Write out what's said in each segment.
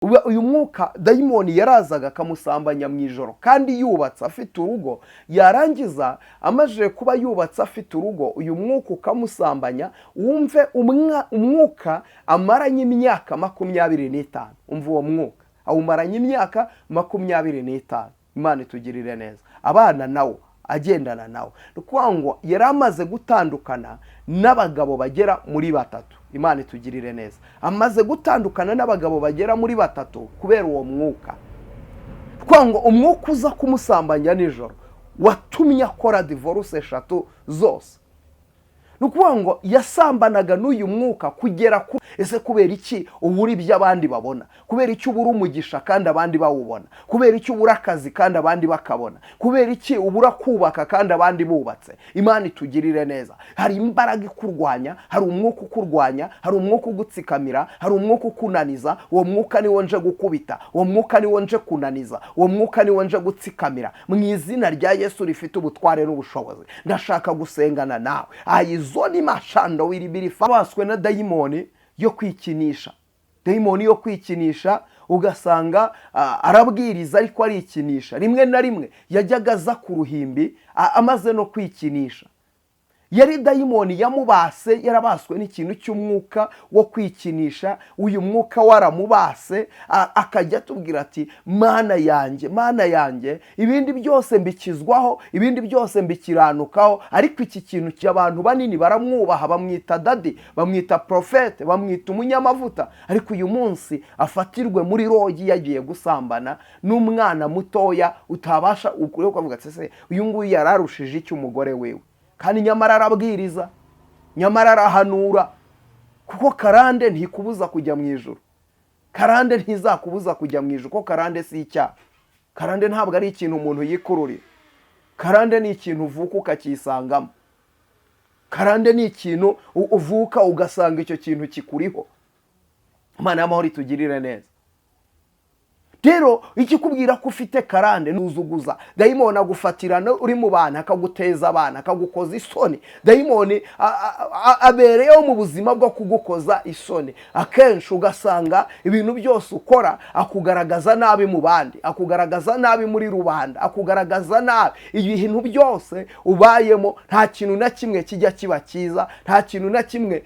uyu mwuka dayimoni yarazaga akamusambanya mu ijoro kandi yubatse afite urugo, yarangiza amaze kuba yubatse afite urugo uyu mwuka ukamusambanya. Wumve umwuka amaranye imyaka 25. Umva uwo mwuka awumaranye imyaka 25. Imana itugirire neza. Abana nawo agendana nawo, nukuvuga ngo yari amaze gutandukana n'abagabo bagera muri batatu. Imana itugirire neza. Amaze gutandukana n'abagabo bagera muri batatu kubera uwo mwuka. Nukuvuga ngo umwuka uza kumusambanya nijoro watumye akora divorce 3 zose. Nukuvuga ngo yasambanaga n'uyu mwuka kugera ku ese kubera iki ubura ibyo abandi babona, kubera iki ubura umugisha kandi abandi bawubona, kubera iki ubura akazi kandi abandi bakabona, kubera iki ubura kubaka kandi abandi bubatse. Imana itugirire neza. Hari imbaraga ikurwanya, hari umwuka ukurwanya, hari umwuka ugutsikamira, hari umwuka ukunaniza. Uwo mwuka niwo nje gukubita, uwo mwuka niwo nje kunaniza, uwo mwuka niwo nje gutsikamira mu izina rya Yesu rifite ubutware n'ubushobozi. Ndashaka gusengana nawe. Ayizoni mashando wiribiri fabaswe na dayimoni yo kwikinisha. Dayimoni yo kwikinisha ugasanga arabwiriza ariko arikinisha. Rimwe na rimwe yajyaga aza ku ruhimbi amaze no kwikinisha. Yari dayimoni yamubase, yarabaswe n'ikintu cy'umwuka wo kwikinisha. Uyu mwuka waramubase akajya atubwira ati mana yanjye, mana yanjye, ibindi byose mbikizwaho, ibindi byose mbikiranukaho, ariko iki kintu cy'abantu banini baramwubaha, bamwita dadi, bamwita profete, bamwita umunyamavuta, ariko uyu munsi afatirwe muri rogi yagiye gusambana n'umwana mutoya utabasha ukuri kuvuga ati se uyu nguyu yararushije iki umugore wewe. Kandi nyamara arabwiriza, nyamara arahanura, kuko karande ntikubuza kujya mu ijuru. Karande ntizakubuza kujya mu ijuru, kuko karande si icyaha. Karande ntabwo ari ikintu umuntu yikururira. Karande ni ikintu uvuka ukakisangamo. Karande ni ikintu uvuka ugasanga icyo kintu kikuriho. Imana y'amahoro itugirire neza. Rero ikikubwira ko ufite karande nuzuguza. Dayimoni agufatirana uri mu bana akaguteza abana, akagukoza isoni. Dayimoni abereyeho mu buzima bwo kugukoza isoni. Akenshi ugasanga ibintu byose ukora akugaragaza nabi mu bandi, akugaragaza nabi muri rubanda, akugaragaza nabi. Ibintu byose ubayemo nta kintu na kimwe kijya kiba cyiza, nta kintu na kimwe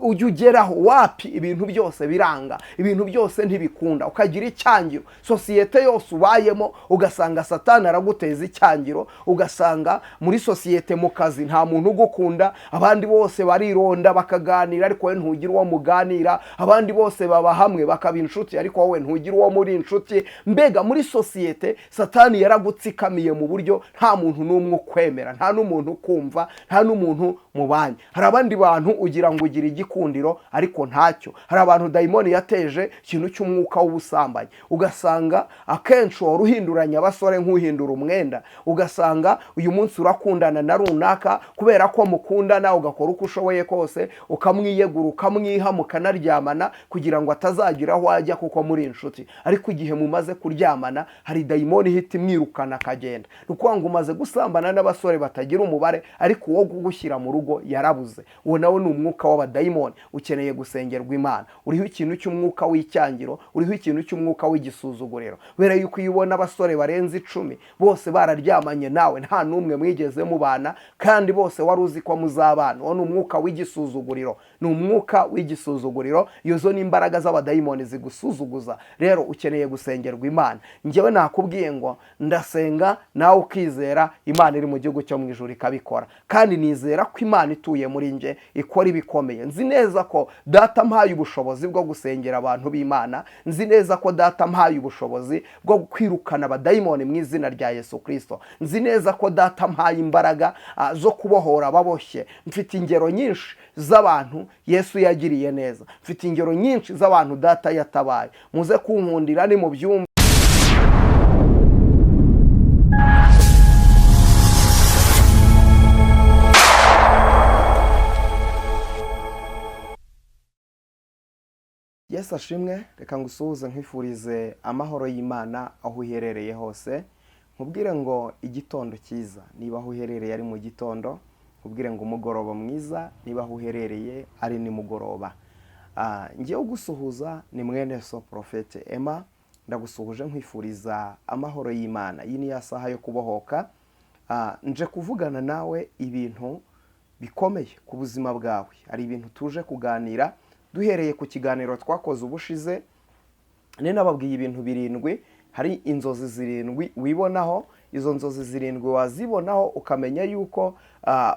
ugeraho. Wapi ibintu byose biranga, ibintu byose ntibikunda. Ukagira icyangiro. Sosiyete yose ubayemo ugasanga satani araguteza icyangiro. Ugasanga muri sosiyete mu kazi nta muntu ugukunda, abandi bose barironda bakaganira ariko wowe ntugira uwo muganira. Abandi bose baba hamwe bakaba inshuti ariko wowe ntugira uwo muri inshuti. Mbega muri sosiyete satani yaragutsikamiye mu buryo nta muntu n'umwe ukwemera, nta n'umuntu ukumva, nta n'umuntu mubanye. Hari abandi bantu ugira ngo ugira igikundiro ariko ntacyo. Hari abantu dayimoni yateje ikintu cy'umwuka w'ubusambanyi. Ugasanga akenshi waruhinduranya abasore nk'uhindura umwenda. Ugasanga uyu munsi urakundana na runaka kubera ko mukundana, ugakora uko ushoboye kose, ukamwiyegura, ukamwiha, mukanaryamana kugira ngo atazagira aho ajya kuko muri inshuti. Ariko igihe mumaze kuryamana hari dayimoni ihita imwirukana akagenda. Nukuvuga ngo umaze gusambana n'abasore batagira umubare, ariko uwo kugushyira mu rugo yarabuze. Uwo nawe ni umwuka w'abadayimoni. Ukeneye gusengerwa Imana. Uriho ikintu cy'umwuka w'icyangiro, uriho ikintu cy'umwuka w'igisuzuguriro. Bera yuko uyibona abasore barenze 10 bose bararyamanye nawe, nta numwe mwigeze mubana, kandi bose wari uzi ko muzabana. Uwo ni umwuka w'igisuzuguriro, ni umwuka w'igisuzuguriro. Izo ni imbaraga z'abadayimoni zigusuzuguza. Rero ukeneye gusengerwa Imana. Njyewe nakubwiye ngo ndasenga nawe ukizera, Imana iri mu gihugu cyo mu ijuru ikabikora. Kandi nizera ko Imana ituye muri nje ikora ibikomeye. Nzi neza ko data mpaye ubushobozi bwo gusengera abantu b'Imana. Nzi neza ko data mpaye ubushobozi bwo kwirukana abadayimoni mu izina rya Yesu Kristo. Nzi neza ko data mpaye imbaraga zo kubohora ababoshye. Mfite ingero nyinshi z'abantu Yesu yagiriye neza. Mfite ingero nyinshi z'abantu data yatabaye. Muze kunkundira ni mu byumba. Yesu ashimwe. Reka ngusuhuze nkwifurize amahoro y'Imana aho uherereye hose. Nkubwire ngo igitondo cyiza niba aho uherereye ari mu gitondo. Nkubwire ngo umugoroba mwiza niba aho uherereye ari nimugoroba. ngiye gusuhuza ni mwene so Prophet Emma, ndagusuhuje nkwifuriza amahoro y'Imana. Iyi ni ya saha yo kubohoka. Nje kuvugana nawe ibintu bikomeye ku buzima bwawe. Hari ibintu tuje kuganira duhereye ku kiganiro twakoze ubushize. Nababwiye ibintu 7, hari inzozi 7 wibonaho. Izo nzozi 7 wazibonaho ukamenya yuko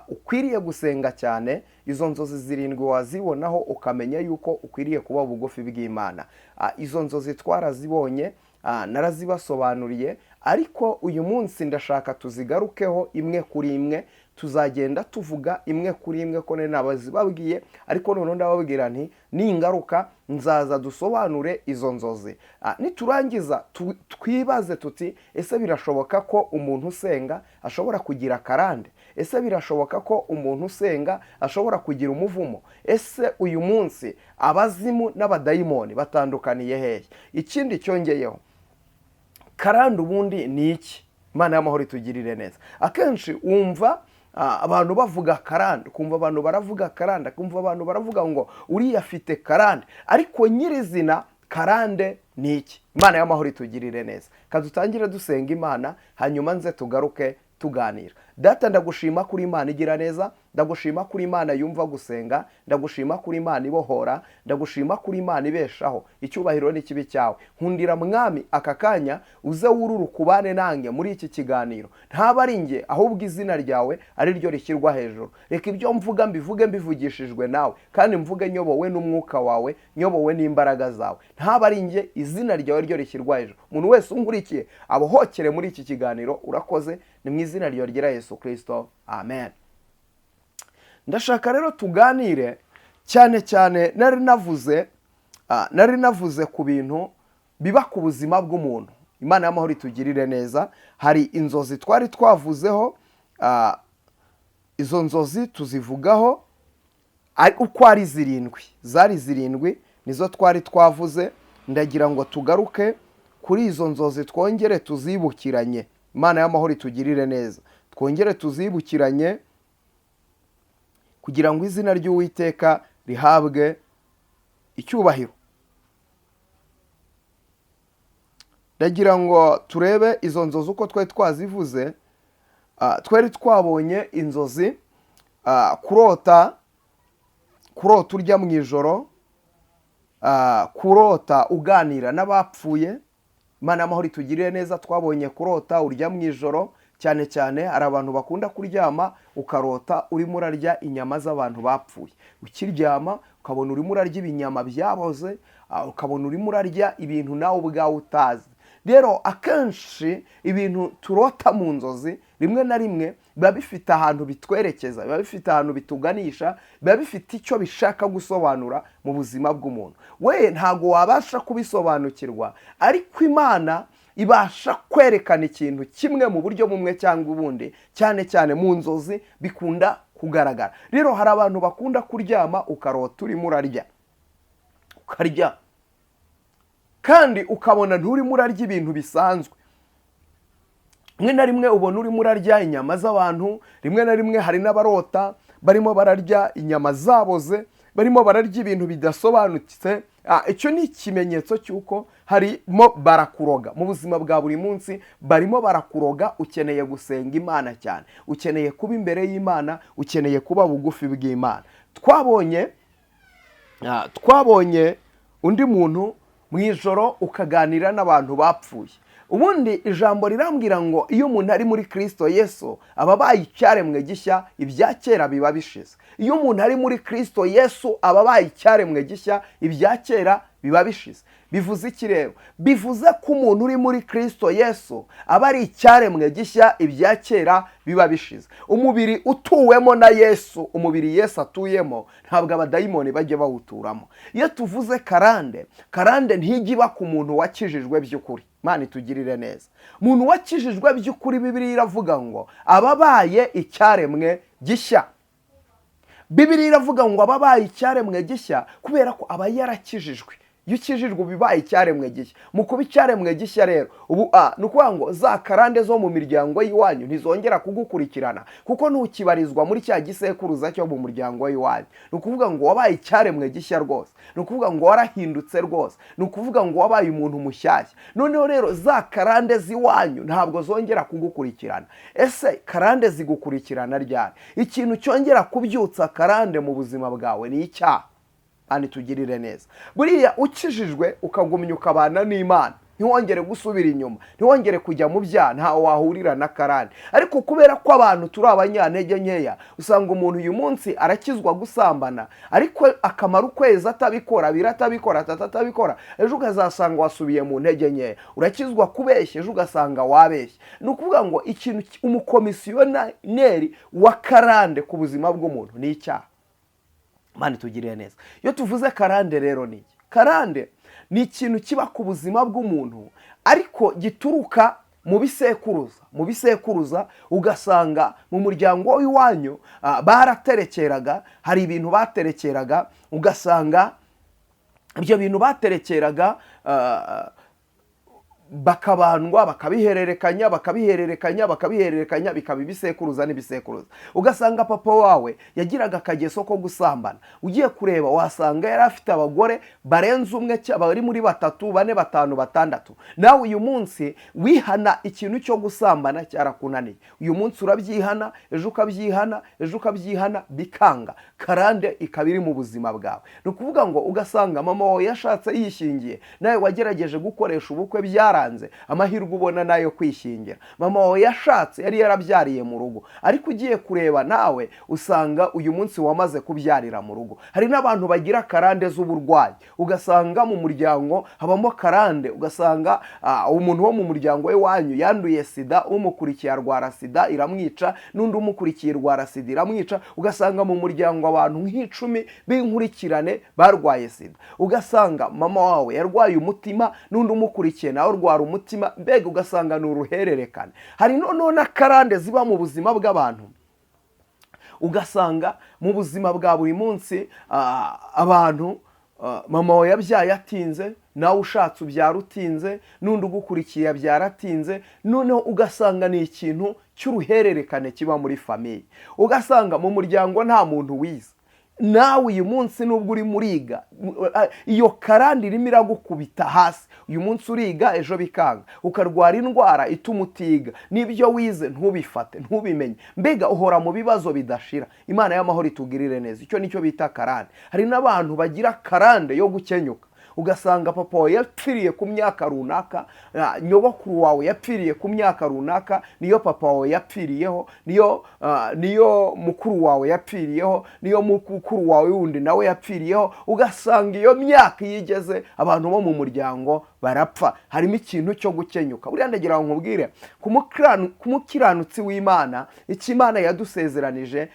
ukwiriye gusenga cyane. Izo nzozi 7 wazibonaho ukamenya yuko ukwiriye kuba bugufi bw'Imana. Izo nzozi twarazibonye, narazibasobanuriye, ariko uyu munsi ndashaka tuzigarukeho imwe kuri imwe. Tuzagenda tuvuga imwe kuri imwe ko nabazibabwiye, ariko none ndababwira nti ningaruka nzaza dusobanure izo nzozi. Niturangiza twibaze tuti ese birashoboka ko umuntu usenga ashobora kugira karande? Ese birashoboka ko umuntu usenga ashobora kugira umuvumo? Ese uyu munsi abazimu n'abadayimoni batandukaniye hehe? Ikindi cyongeyeho, karande ubundi ni iki? Imana y'amahoro itugirire neza. Akenshi wumva abantu bavuga karande, kumva abantu baravuga karande, kumva abantu baravuga ngo uriya afite karande, ariko nyirizina karande ni iki? Imana y'amahoro itugirire neza. Kadutangire dusenga Imana, hanyuma nze tugaruke tuganira. Data, ndagushima kuri Imana igira neza, ndagushima kuri Imana yumva gusenga, ndagushima kuri Imana ibohora, ndagushima kuri Imana ibeshaho. Icyubahiro ni kibi cyawe. Nkundira mwami aka kanya uze wururu kubane nange muri iki kiganiro. Ntaba ari nge, ahubwo izina ryawe ari ryo rishyirwa hejuru. Reka ibyo mvuga mbivuge mbivugishijwe nawe, kandi mvuge nyobowe n'umwuka wawe, nyobowe n'imbaraga zawe. Ntaba ari nge, izina ryawe ryo rishyirwa hejuru. Umuntu wese unkurikiye abohokere muri iki kiganiro. Urakoze, ni mu izina ryawe ryera Yesu Kristo, amen. Ndashaka rero tuganire cyane cyane, nari navuze ku bintu biba ku buzima bw'umuntu. Imana y'amahoro itugirire neza. Hari inzozi twari twavuzeho, izo nzozi tuzivugaho uko ari 7. Zari 7 nizo twari twavuze. Ndagira ngo tugaruke kuri izo nzozi twongere tuzibukiranye. Imana y'amahoro itugirire neza. Twongere tuzibukiranye kugira ngo izina ry'Uwiteka rihabwe icyubahiro. Ndagira ngo turebe izo nzozi uko twari twazivuze. Twari twabonye inzozi, kurota urya mu ijoro, kurota uganira n'abapfuye. Imana y'amahoro itugirire neza. Twabonye kurota urya mu ijoro. Cyane cyane hari abantu bakunda kuryama ukarota urimo urarya inyama z'abantu bapfuye. Ukiryama ukabona urimo urarya ibinyama byaboze, ukabona urimo urarya ibintu nawe ubwawe utazi. Rero akenshi ibintu turota mu nzozi rimwe na rimwe biba bifite ahantu bitwerekeza, biba bifite ahantu bituganisha, biba bifite icyo bishaka gusobanura mu buzima bw'umuntu. We ntago wabasha kubisobanukirwa, ariko Imana ibasha kwerekana ikintu kimwe mu buryo bumwe cyangwa ubundi, cyane cyane mu nzozi bikunda kugaragara. Rero hari abantu bakunda kuryama ukarota urimo urarya, ukarya kandi ukabona nturimo urarya ibintu bisanzwe. Rimwe na rimwe ubona urimo urarya inyama z'abantu. Rimwe na rimwe hari n'abarota barimo bararya inyama zaboze, barimo bararya ibintu bidasobanutse. Icyo ni ikimenyetso cy'uko harimo barakuroga mu buzima bwa buri munsi. Barimo barakuroga. Ukeneye gusenga Imana cyane, ukeneye kuba imbere y'Imana, ukeneye kuba bugufi bw'Imana. Twabonye undi muntu mu ijoro ukaganira n'abantu bapfuye. Ubundi ijambo rirambwira ngo iyo umuntu ari muri Kristo Yesu aba abaye icyaremwe gishya, ibya kera biba bishize. Iyo umuntu ari muri Kristo Yesu aba abaye icyaremwe gishya, ibya kera biba bishize. Bivuze iki rero? Bivuze ko umuntu uri muri Kristo Yesu aba ari icyaremwe gishya, ibya kera biba bishize. Umubiri utuwemo na Yesu, umubiri Yesu atuyemo, ntabwo abadayimoni bajye bawuturamo. Iyo tuvuze karande ntigiba ku muntu wakijijwe by'ukuri. Imana itugirire neza. Umuntu wakijijwe by'ukuri, Bibiliya iravuga ngo ababaye icyaremwe gishya. Bibiliya iravuga ngo ababaye icyaremwe gishya kubera ko aba yarakijijwe. iyo ukijijwe bibaye icyaremwe gishya. Mu kuba icyaremwe gishya rero ubu ni ukuvuga ngo za karande zo mu miryango y'iwanyu ntizongera kugukurikirana, kuko ntukibarizwa muri cya gisekuruza cyo mu muryango y'iwanyu. Ni ukuvuga ngo wabaye icyaremwe gishya rwose, ni ukuvuga ngo warahindutse rwose, ni ukuvuga ngo wabaye umuntu mushyashya. Noneho rero za karande z'iwanyu ntabwo zongera kugukurikirana. Ese karande zigukurikirana ryari? Ikintu cyongera kubyutsa karande mu buzima bwawe ni icyaha. Kandi tugirire neza, buriya ukijijwe ukagumya ukabana n'Imana, ntiwongere gusubira inyuma, ntiwongere kujya mu byaha, ntawe wahurira na karande. Ariko kubera ko abantu turi abanyantege nkeya, usanga umuntu uyu munsi arakizwa gusambana, ariko akamara ukwezi atabikora, abiri atabikora, atatu atabikora, ejo ukazasanga wasubiye mu ntege nkeya. Urakizwa kubeshya, ejo ugasanga wabeshye. Ni ukuvuga ngo ikintu umukomisiyoneri wa karande ku buzima bw'umuntu ni icyaha. Mani tugiriye neza. Iyo tuvuze karande rero ni iki? Karande ni ikintu kiba ku buzima bw'umuntu ariko gituruka mu bisekuruza. Mu bisekuruza ugasanga mu muryango w'iwanyu baraterekeraga, hari ibintu baterekeraga, ugasanga ibyo bintu baterekeraga bakabandwa, bakabihererekanya bikaba ibisekuruza n'ibisekuruza. Ugasanga papa wawe yagiraga akageso ko gusambana, ugiye kureba wasanga yari afite abagore barenze umwe, bari muri batatu, bane, batanu, batandatu. Nawe uyu munsi wihana ikintu cyo gusambana cyarakunaniye, uyu munsi urabyihana, ejo ukabyihana, ejo ukabyihana, bikanga. Karande ikaba iri mu buzima bwawe. Ni ukuvuga ngo ugasanga mama wawe yashatse yishingiye, nawe wagerageje gukoresha ubukwe byaranze, amahirwe ubona nayo kwishingira. Mama wawe yashatse yari yarabyariye mu rugo, ariko ugiye kureba nawe usanga uyu munsi wamaze kubyarira mu rugo. Hari n'abantu bagira karande z'uburwayi, ugasanga mu muryango habamo karande, ugasanga umuntu wo mu muryango we wanyu yanduye sida, umukurikiye arwara sida iramwica, n'undi umukurikiye arwara sida iramwica. Ugasanga mu muryango abantu nk'icumi b'inkurikirane barwaye sida. Ugasanga mama wawe yarwaye umutima, n'undi umukurikiye nawe arwara umutima, mbega ugasanga ni uruhererekane. Hari noneho na karande ziba mu buzima bw'abantu, ugasanga mu buzima bwa buri munsi abantu mama wawe yabyaye atinze, nawe ushatse ubyara utinze, n'undi ugukurikiye abyara atinze. Noneho ugasanga ni ikintu cy'uruhererekane kiba muri famiye. Ugasanga mu muryango nta muntu wize, nawe uyu munsi nubwo uri muriga, iyo karande irimo iragukubita hasi. Uyu munsi uriga, ejo bikanga, ukarwara indwara ituma utiga, n'ibyo wize ntubifate, ntubimenye, mbega uhora mu bibazo bidashira. Imana y'amahoro itugirire neza. Icyo nicyo bita karande. Hari n'abantu bagira karande yo gukenyuka, ugasanga papa wawe yapfiriye ku myaka runaka, nyogokuru wawe yapfiriye ku myaka runaka, niyo papa wawe yapfiriyeho, niyo mukuru wawe yapfiriyeho, niyo mukuru wawe wundi nawe yapfiriyeho. Ugasanga iyo myaka yigeze abantu bo mu muryango barapfa. Harimo ikintu cyo gukenyuka. Buriya ndagira ngo nkubwire ku mukiranutsi w'Imana, icyo Imana yadusezeranije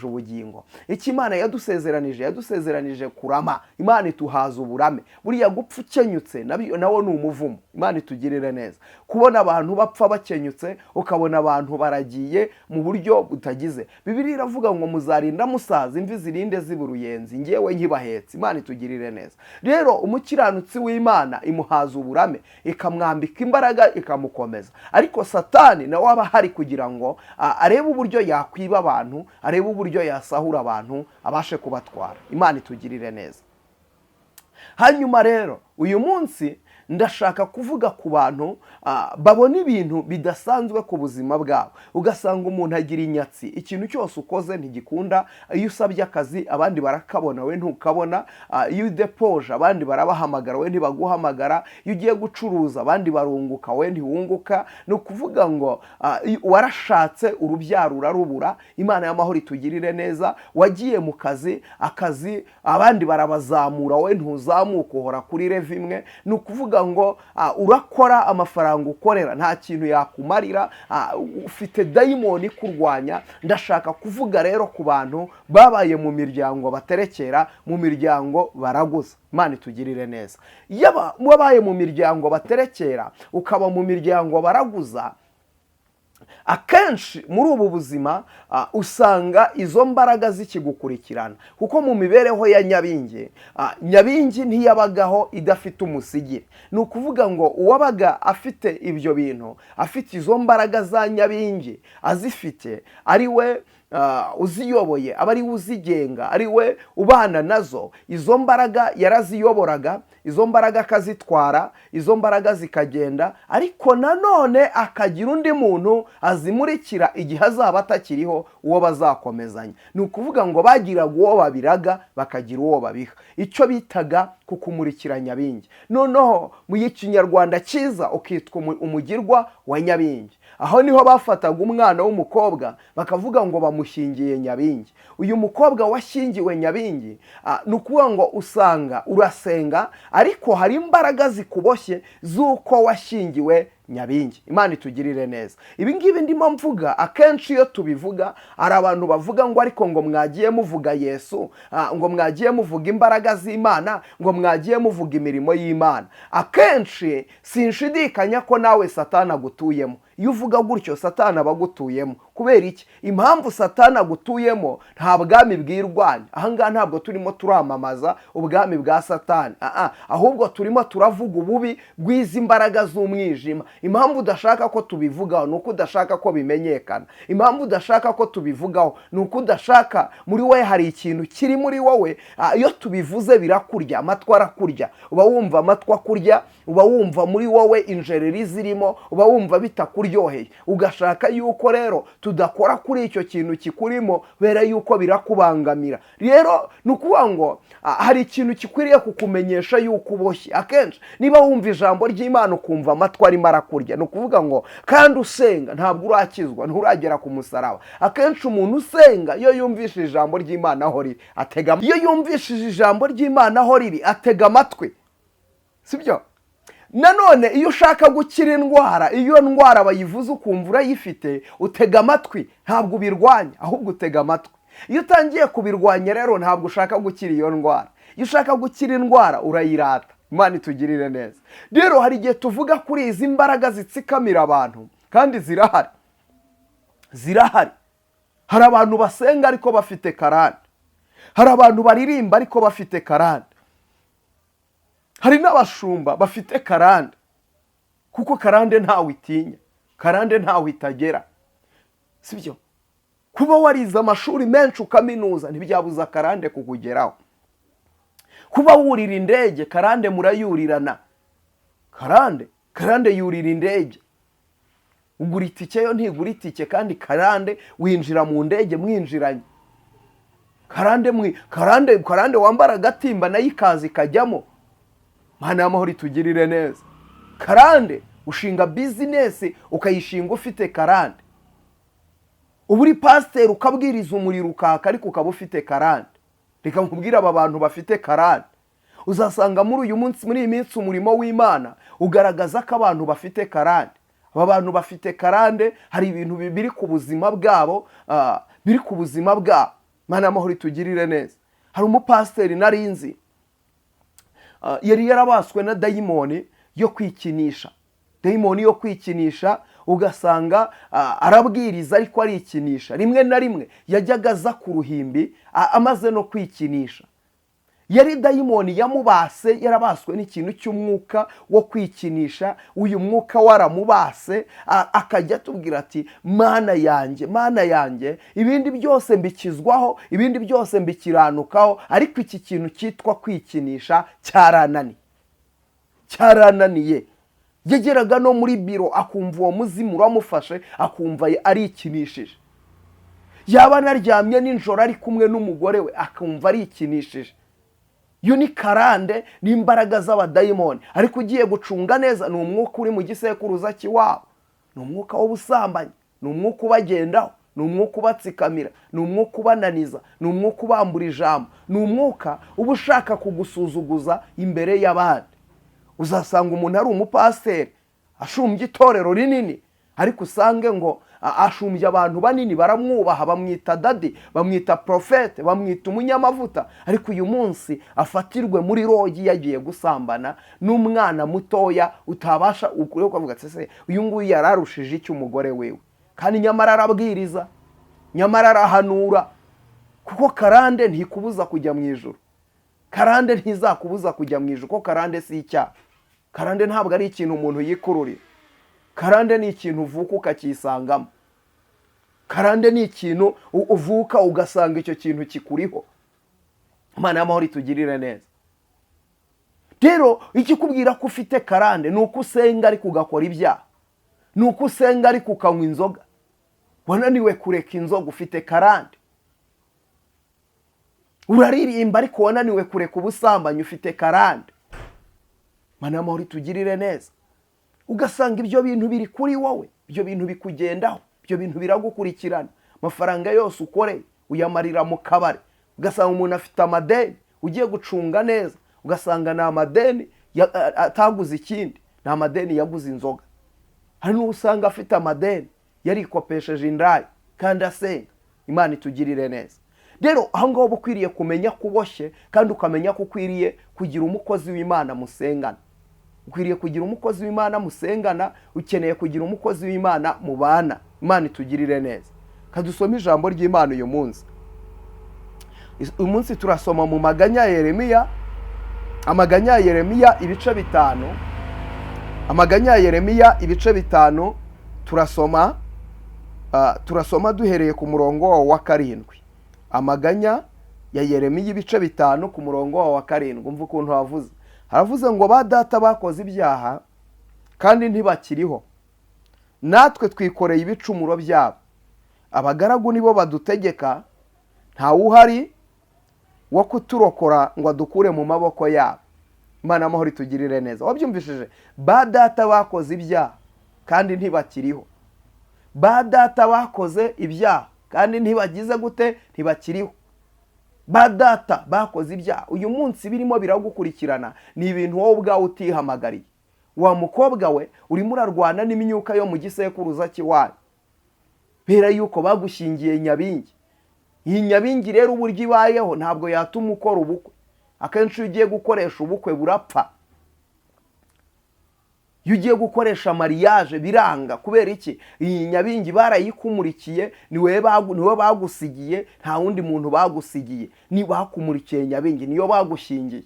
ubugingo, icyo Imana yadusezeranije kurama. Imana ituhaza uburame. Buriya gupfa ukenyutse nawo ni umuvumo. Imana itugirire neza. Kubona abantu bapfa bakenyutse, ukabona abantu baragiye mu buryo butagize. Bibiliya iravuga ngo muzarinda musaza, imvi zirinde ziba uruyenzi, ngewe nkibahetse. Imana itugirire neza. Rero umukiranutsi w'Imana imuhaza uburame, ikamwambika imbaraga, ikamukomeza. Ariko Satani nawe aba ahari kugira ngo arebe uburyo yakwiba abantu, arebe uburyo yasahura abantu, abashe kubatwara. Imana itugirire neza. Hanyuma rero uyu munsi ndashaka kuvuga ku bantu babona ibintu bidasanzwe ku buzima bwabo. Ugasanga umuntu agira inyatsi, ikintu cyose ukoze ntigikunda. Iyo usabye akazi abandi barakabona, we ntukabona. Iyo udepoje abandi barabahamagara, we ntibaguhamagara. Iyo ugiye gucuruza abandi barunguka, we ntiwunguka. Ni ukuvuga ngo warashatse urubyaro urarubura. Imana y'amahoro itugirire neza. Wagiye mu kazi, abandi barabazamura, we ntuzamuka, uhora kuri rev imwe. Ni ukuvuga ngo urakora, amafaranga ukorera nta kintu yakumarira, ufite dayimoni kurwanya. Ndashaka kuvuga rero ku bantu babaye mu miryango baterekera, mu miryango baraguza. Imana itugirire neza. Wabaye mu miryango baterekera, ukaba mu miryango baraguza, akenshi muri ubu buzima usanga izo mbaraga zikigukurikirana, kuko mu mibereho ya nyabingi, nyabingi ntiyabagaho idafite umusigire. Ni ukuvuga ngo uwabaga afite ibyo bintu, afite izo mbaraga za nyabingi azifite, ari we uziyoboye, aba ari we uzigenga, ari we ubana nazo, izo mbaraga yaraziyoboraga, izo mbaraga akazitwara, izo mbaraga zikagenda, ariko nanone akagira undi muntu azimurikira igihe azaba atakiriho, uwo bazakomezanya. Ni ukuvuga ngo bagiraga uwo babiraga bakagira uwo babiha, icyo bitaga kukumurikira nyabingi. Noneho mu Kinyarwanda cyiza ukitwa umugirwa wa nyabingi. Aho niho bafataga umwana w'umukobwa bakavuga ngo bamushyingiye nyabingi. Uyu mukobwa washyingiwe nyabingi, ni ukuvuga ngo usanga urasenga, ariko hari imbaraga zikuboshye z'uko washyingiwe nyabingi. Imana itugirire neza. Ibi ngibi ndimo mvuga, akenshi iyo tubivuga hari abantu bavuga ngo ariko ngo mwagiye muvuga Yesu, ngo mwagiye muvuga imbaraga z'Imana, ngo mwagiye muvuga imirimo y'Imana. Akenshi sinshidikanya ko nawe Satani agutuyemo. Iyo uvuga gutyo Satani aba agutuyemo. Kubera iki? Impamvu Satani agutuyemo nta bwami bwirwanya. Ahangaha ntabwo turimo turamamaza ubwami bwa Satani, ahubwo turimo turavuga ububi bw'izi mbaraga z'umwijima. Impamvu udashaka ko tubivugaho ni uko udashaka ko bimenyekana. Impamvu udashaka ko tubivugaho ni uko udashaka, muri we hari ikintu kiri muri wowe, iyo tubivuze birakurya, amatwi arakurya, uba wumva amatwi akurya, uba wumva muri wowe injereri zirimo, uba wumva bitakuryoheye, ugashaka yuko rero tudakora kuri icyo kintu kikurimo, bera yuko birakubangamira. Rero ni ukuvuga ngo hari ikintu kikwiriye kukumenyesha yuko uboshye. Akenshi niba wumva ijambo ry'Imana ukumva amatwi arimo arakurya, ni ukuvuga ngo kandi usenga ntabwo urakizwa, nturagera ku musaraba. Akenshi umuntu usenga iyo yumvishije ijambo ry'Imana aho riri atega, iyo yumvishije ijambo ry'Imana aho riri atega amatwi, sibyo? Nanone iyo ushaka gukira indwara, iyo ndwara bayivuze ukumva urayifite, utega amatwi, ntabwo ubirwanya, ahubwo utega amatwi. Iyo utangiye kubirwanya rero ntabwo ushaka gukira iyo ndwara. Iyo ushaka gukira indwara urayirata. Imana itugirire neza. Rero hari igihe tuvuga kuri izi mbaraga zitsikamira abantu, kandi zirahari. Zirahari. Hari abantu basenga ariko bafite karande. Hari abantu baririmba ariko bafite karande. Hari n'abashumba bafite karande, kuko karande ntawe itinya, karande ntawe itagera, sibyo? Kuba warize amashuri menshi ukaminuza ntibyabuza karande kukugeraho. Kuba wurira indege, karande murayurirana. Karande yurira indege. Ugura itike yo ntigura itike, kandi karande winjira mu ndege mwinjiranye. Karande wambara agatimba nayo ikaza ikajyamo. Mana y'amahoro itugirire neza. Karande ushinga bizinesi ukayishinga ufite karande. Ubu uri pasiteri ukabwiriza umuriro ukaka, ariko ukaba ufite karande. Reka nkubwire aba bantu bafite karande, uzasanga muri uyu munsi, muri iyi minsi umurimo w'Imana ugaragaza ko abantu bafite karande. Aba bantu bafite karande, hari ibintu biri ku buzima bwabo, biri ku buzima bwabo. Mana y'amahoro itugirire neza. Hari umupasiteri narinzi, yari yarabaswe na dayimoni yo kwikinisha. Dayimoni yo kwikinisha, ugasanga arabwiriza ariko arikinisha. Rimwe na rimwe yajyaga aza ku ruhimbi amaze no kwikinisha. Yari dayimoni yamubase, yarabaswe n'ikintu cy'umwuka wo kwikinisha. Uyu mwuka waramubase, akajya atubwira ati Mana yanjye, Mana yanjye, ibindi byose mbikizwaho, ibindi byose mbikiranukaho, ariko iki kintu cyitwa kwikinisha cyarananiye. Yageraga no muri biro akumva uwo muzimu uramufashe, akumva arikinishije. Yaba anaryamye nijoro ari kumwe n'umugore we, akumva arikinishije. Iyo ni karande, ni imbaraga z'abadayimoni. Ariko ugiye gucunga neza, ni umwuka uri mu gisekuruza cy'iwabo, ni umwuka w'ubusambanyi, ni umwuka ubagendaho, ni umwuka ubatsikamira, ni umwuka ubananiza, ni umwuka ubambura ijambo, ni umwuka uba ushaka kugusuzuguza imbere y'abandi. Uzasanga umuntu ari umupasiteri ashumbye itorero rinini, ariko usange ngo ashumbye abantu banini, baramwubaha, bamwita dadi, bamwita profete, bamwita umunyamavuta, ariko uyu munsi afatirwe muri rogi yagiye gusambana n'umwana mutoya utabasha ukavuga ati se uyu nguyu yararushije iki umugore wewe? kandi nyamara arabwiriza, nyamara arahanura, kuko karande ntikubuza kujya mu ijuru. Karande ntizakubuza kujya mu ijuru, kuko karande si icyaha. Karande ntabwo ari ikintu umuntu yikururira. Karande ni ikintu uvuka ukakisangamo. Karande ni ikintu uvuka ugasanga icyo kintu kikuriho. Imana y'amahoro itugirire neza. Rero ikikubwira ko ufite karande ni uko usenga ariko ugakora ibyaha, ni uko usenga ariko ukanywa inzoga, wananiwe kureka inzoga, ufite karande. Uraririmba ariko wananiwe kureka ubusambanyi, ufite karande. Imana y'amahoro itugirire neza. Ugasanga ibyo bintu biri kuri wowe, ibyo bintu bikugendaho, ibyo bintu biragukurikirana. Amafaranga yose ukoreye uyamarira mu kabari. Ugasanga umuntu afite amadeni, ugiye gucunga neza ugasanga ni amadeni ataguze ikindi, ni amadeni yaguze inzoga. Hari n'usanga afite amadeni yarikopesheje indaya kandi asenga. Imana itugirire neza. Rero aho ngaho bukwiriye kumenya kuboshye, kandi ukamenya ko ukwiriye kugira umukozi w'Imana musengana. Ukwiriye kugira umukozi w'Imana musengana, ukeneye kugira umukozi w'Imana mubana. Imana itugirire neza. Kadusome ijambo ry'Imana uyu munsi. Uyu munsi turasoma mu maganya ya Yeremiya, amaganya ya Yeremiya ibice 5. Amaganya ya Yeremiya ibice 5 turasoma duhereye ku murongo wa 7. Amaganya ya Yeremiya ibice 5 ku murongo wa 7. Umva ukuntu havuze. Haravuze ngo ba data bakoze ibyaha kandi ntibakiriho, natwe twikoreye ibicumuro byabo. Abagaragu nibo badutegeka, nta uhari wo kuturokora ngo adukure mu maboko yabo. Imana y'amahoro itugirire neza. Wabyumvishije? Ba data bakoze ibyaha kandi ntibakiriho. Ba data bakoze ibyaha kandi ntibagize gute? Ntibakiriho. Ba data bakoze ibyaha. Uyu munsi birimo biragukurikirana, ni ibintu wowe ubwawe utihamagariye. Wa mukobwa we urimo urarwana n'imyuka yo mu gisekuruza kiwanyu, bera yuko bagushingiye nyabingi. Iyi nyabingi rero uburyo ibayeho ntabwo yatuma ukora ubukwe. Akenshi ugiye gukoresha ubukwe burapfa. Iyo ugiye gukoresha mariage biranga. Kubera iki? Iyi nyabingi barayikumurikiye, niwe bagusigiye, nta wundi muntu bagusigiye. Ni bakumurikiye nyabingi, niyo bagushingiye.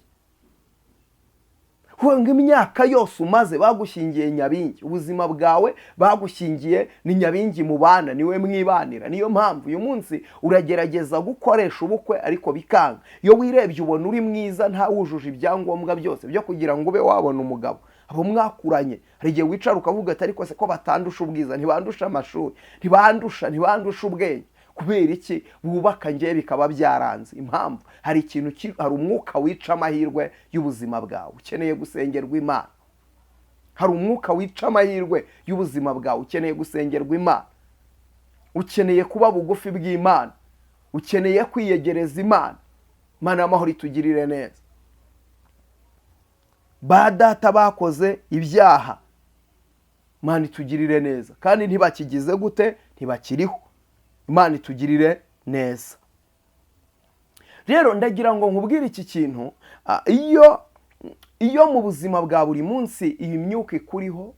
Ngo imyaka yose umaze bagushingiye nyabingi, ubuzima bwawe bagushingiye ni nyabingi mubana, niwe mwibanira. Niyo mpamvu uyu munsi uragerageza gukoresha ubukwe ariko bikanga. Iyo wirebye ubona uri mwiza, nta wujuje ibyangombwa byose byo kugira ngo ube wabona umugabo. Abo mwakuranye hari igihe wicara ukavuga ati ariko se ko batandusha ubwiza, ntibandusha amashuri, ntibandusha ubwenge. Kubera iki? Bubaka ngiye bikaba byaranze. Impamvu hari ikintu, hari umwuka wica amahirwe y'ubuzima bwawe, ukeneye gusengerwa Imana. Hari umwuka wica amahirwe y'ubuzima bwawe, ukeneye gusengerwa Imana. Ukeneye kuba bugufi bw'Imana, ukeneye kwiyegereza Imana. Imana y'amahoro itugirire neza. Ba data bakoze ibyaha, Imana itugirire neza, kandi ntibakigize gute? Ntibakiriho. Imana itugirire neza. Rero ndagira ngo nkubwire iki kintu, iyo mu buzima bwa buri munsi iyi myuka ikuriho,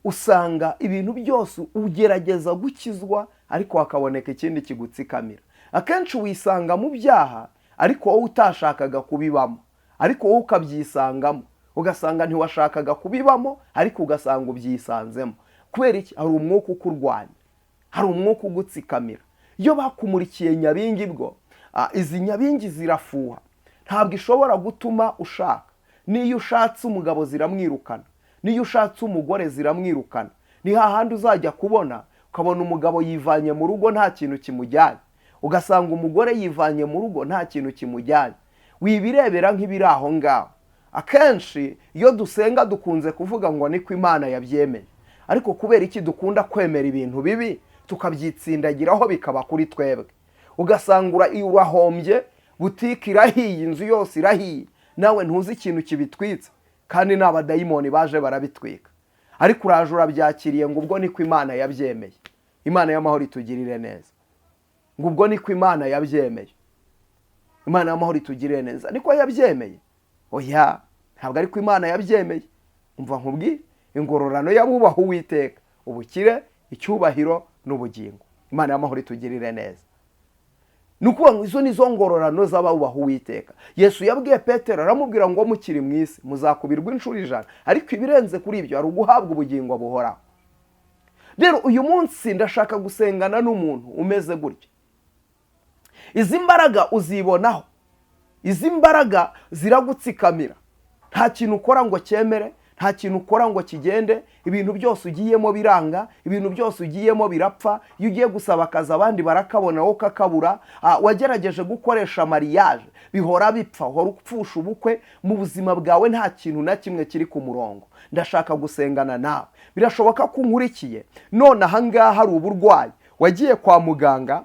usanga ibintu byose ugerageza gukizwa ariko hakaboneka ikindi kigutsikamira. Akenshi wisanga mu byaha ariko wowe utashakaga kubibamo, ariko wowe ukabyisangamo. Ugasanga ntiwashakaga kubibamo ariko ugasanga ubyisanzemo. Kubera iki? Hari umwuka ukurwanya, hari umwuka ugutsikamira. Iyo bakumurikiye nyabingi bwo, izi nyabingi zirafuha, ntabwo ishobora gutuma ushaka. Niyo ushatse umugabo ziramwirukana, niyo ushatse umugore ziramwirukana. Ni hahandi uzajya kubona ukabona umugabo yivanye mu rugo nta kintu kimujyanye, ugasanga umugore yivanye mu rugo nta kintu kimujyanye. Wibirebera nk'ibiri aho ngaho. Akenshi iyo dusenga dukunze kuvuga ngo niko Imana yabyemeye, ariko kubera iki dukunda kwemera ibintu bibi tukabyitsindagiraho bikaba kuri twebwe? Ugasanga urahombye, butike irahiye, inzu yose irahiye, nawe ntuzi ikintu kibitwitse, kandi n'abadayimoni baje barabitwika. Ariko uraje urabyakiriye ngo ubwo niko Imana yabyemeye. Imana y'amahoro itugirire neza. Ngo ubwo niko Imana yabyemeye. Imana y'amahoro itugirire neza. Niko yabyemeye? Oya, ntabwo ariko Imana yabyemeye. Umva nkubwire, ingororano y'abubaha Uwiteka, ubukire, icyubahiro n'ubugingo. Imana y'amahoro itugirire neza. Nukuvuga ngo izo nizo ngororano z'abubaha Uwiteka. Yesu yabwiye Petero aramubwira ngo mukiri mu isi muzakubirwa inshuro 100, ariko ibirenze kuri ibyo ari uguhabwa ubugingo buhoraho. Rero uyu munsi ndashaka gusengana n'umuntu umeze gutya. Izi mbaraga uzibonaho, izi mbaraga ziragutsikamira. Nta kintu ukora ngo cyemere, nta kintu ukora ngo kigende, ibintu byose ugiyemo biranga, ibintu byose ugiyemo birapfa. Iyo ugiye gusaba akazi abandi barakabona wowe ukakabura. Wagerageje gukoresha mariage bihora bipfa, uhora upfusha ubukwe. Mu buzima bwawe nta kintu na kimwe kiri ku murongo. Ndashaka gusengana nawe. Birashoboka ko unkurikiye none ahangaha hari uburwayi, wagiye kwa muganga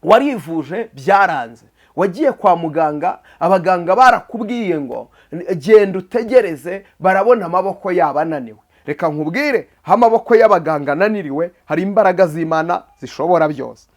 warivuje byaranze, wagiye kwa muganga abaganga barakubwiye ngo genda utegereze barabona amaboko yabo ananiwe. Reka nkubwire, amaboko y'abaganga ananiriwe hari imbaraga z'Imana zishobora byose.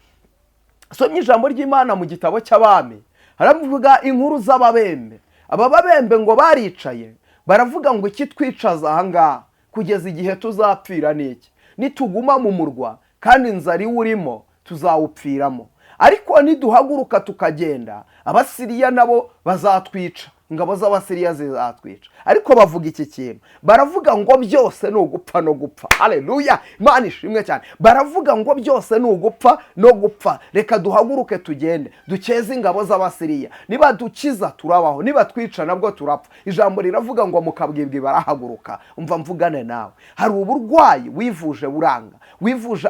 Somye ijambo ry'Imana mu gitabo cy'Abami, haravuga inkuru z'ababembe. Aba babembe ngo baricaye baravuga ngo iki twicaza ahangaha kugeza igihe tuzapfira niki? Nituguma mu murwa kandi inzara iwurimo tuzawupfiramo, ariko niduhaguruka tukagenda Abasiriya nabo bazatwica, ingabo z'Abasiriya zizatwica. Ariko bavuga iki kintu, baravuga ngo byose ni ugupfa no gupfa. Haleluya, Imana ishimwe cyane. Baravuga ngo byose ni ugupfa no gupfa, reka duhaguruke tugende dukeze ingabo z'Abasiriya. Niba dukiza turabaho, niba twica nabwo turapfa. Ijambo riravuga ngo mukabwibwi barahaguruka. Umva mvugane nawe, hari uburwayi wivuje buranga, wivuje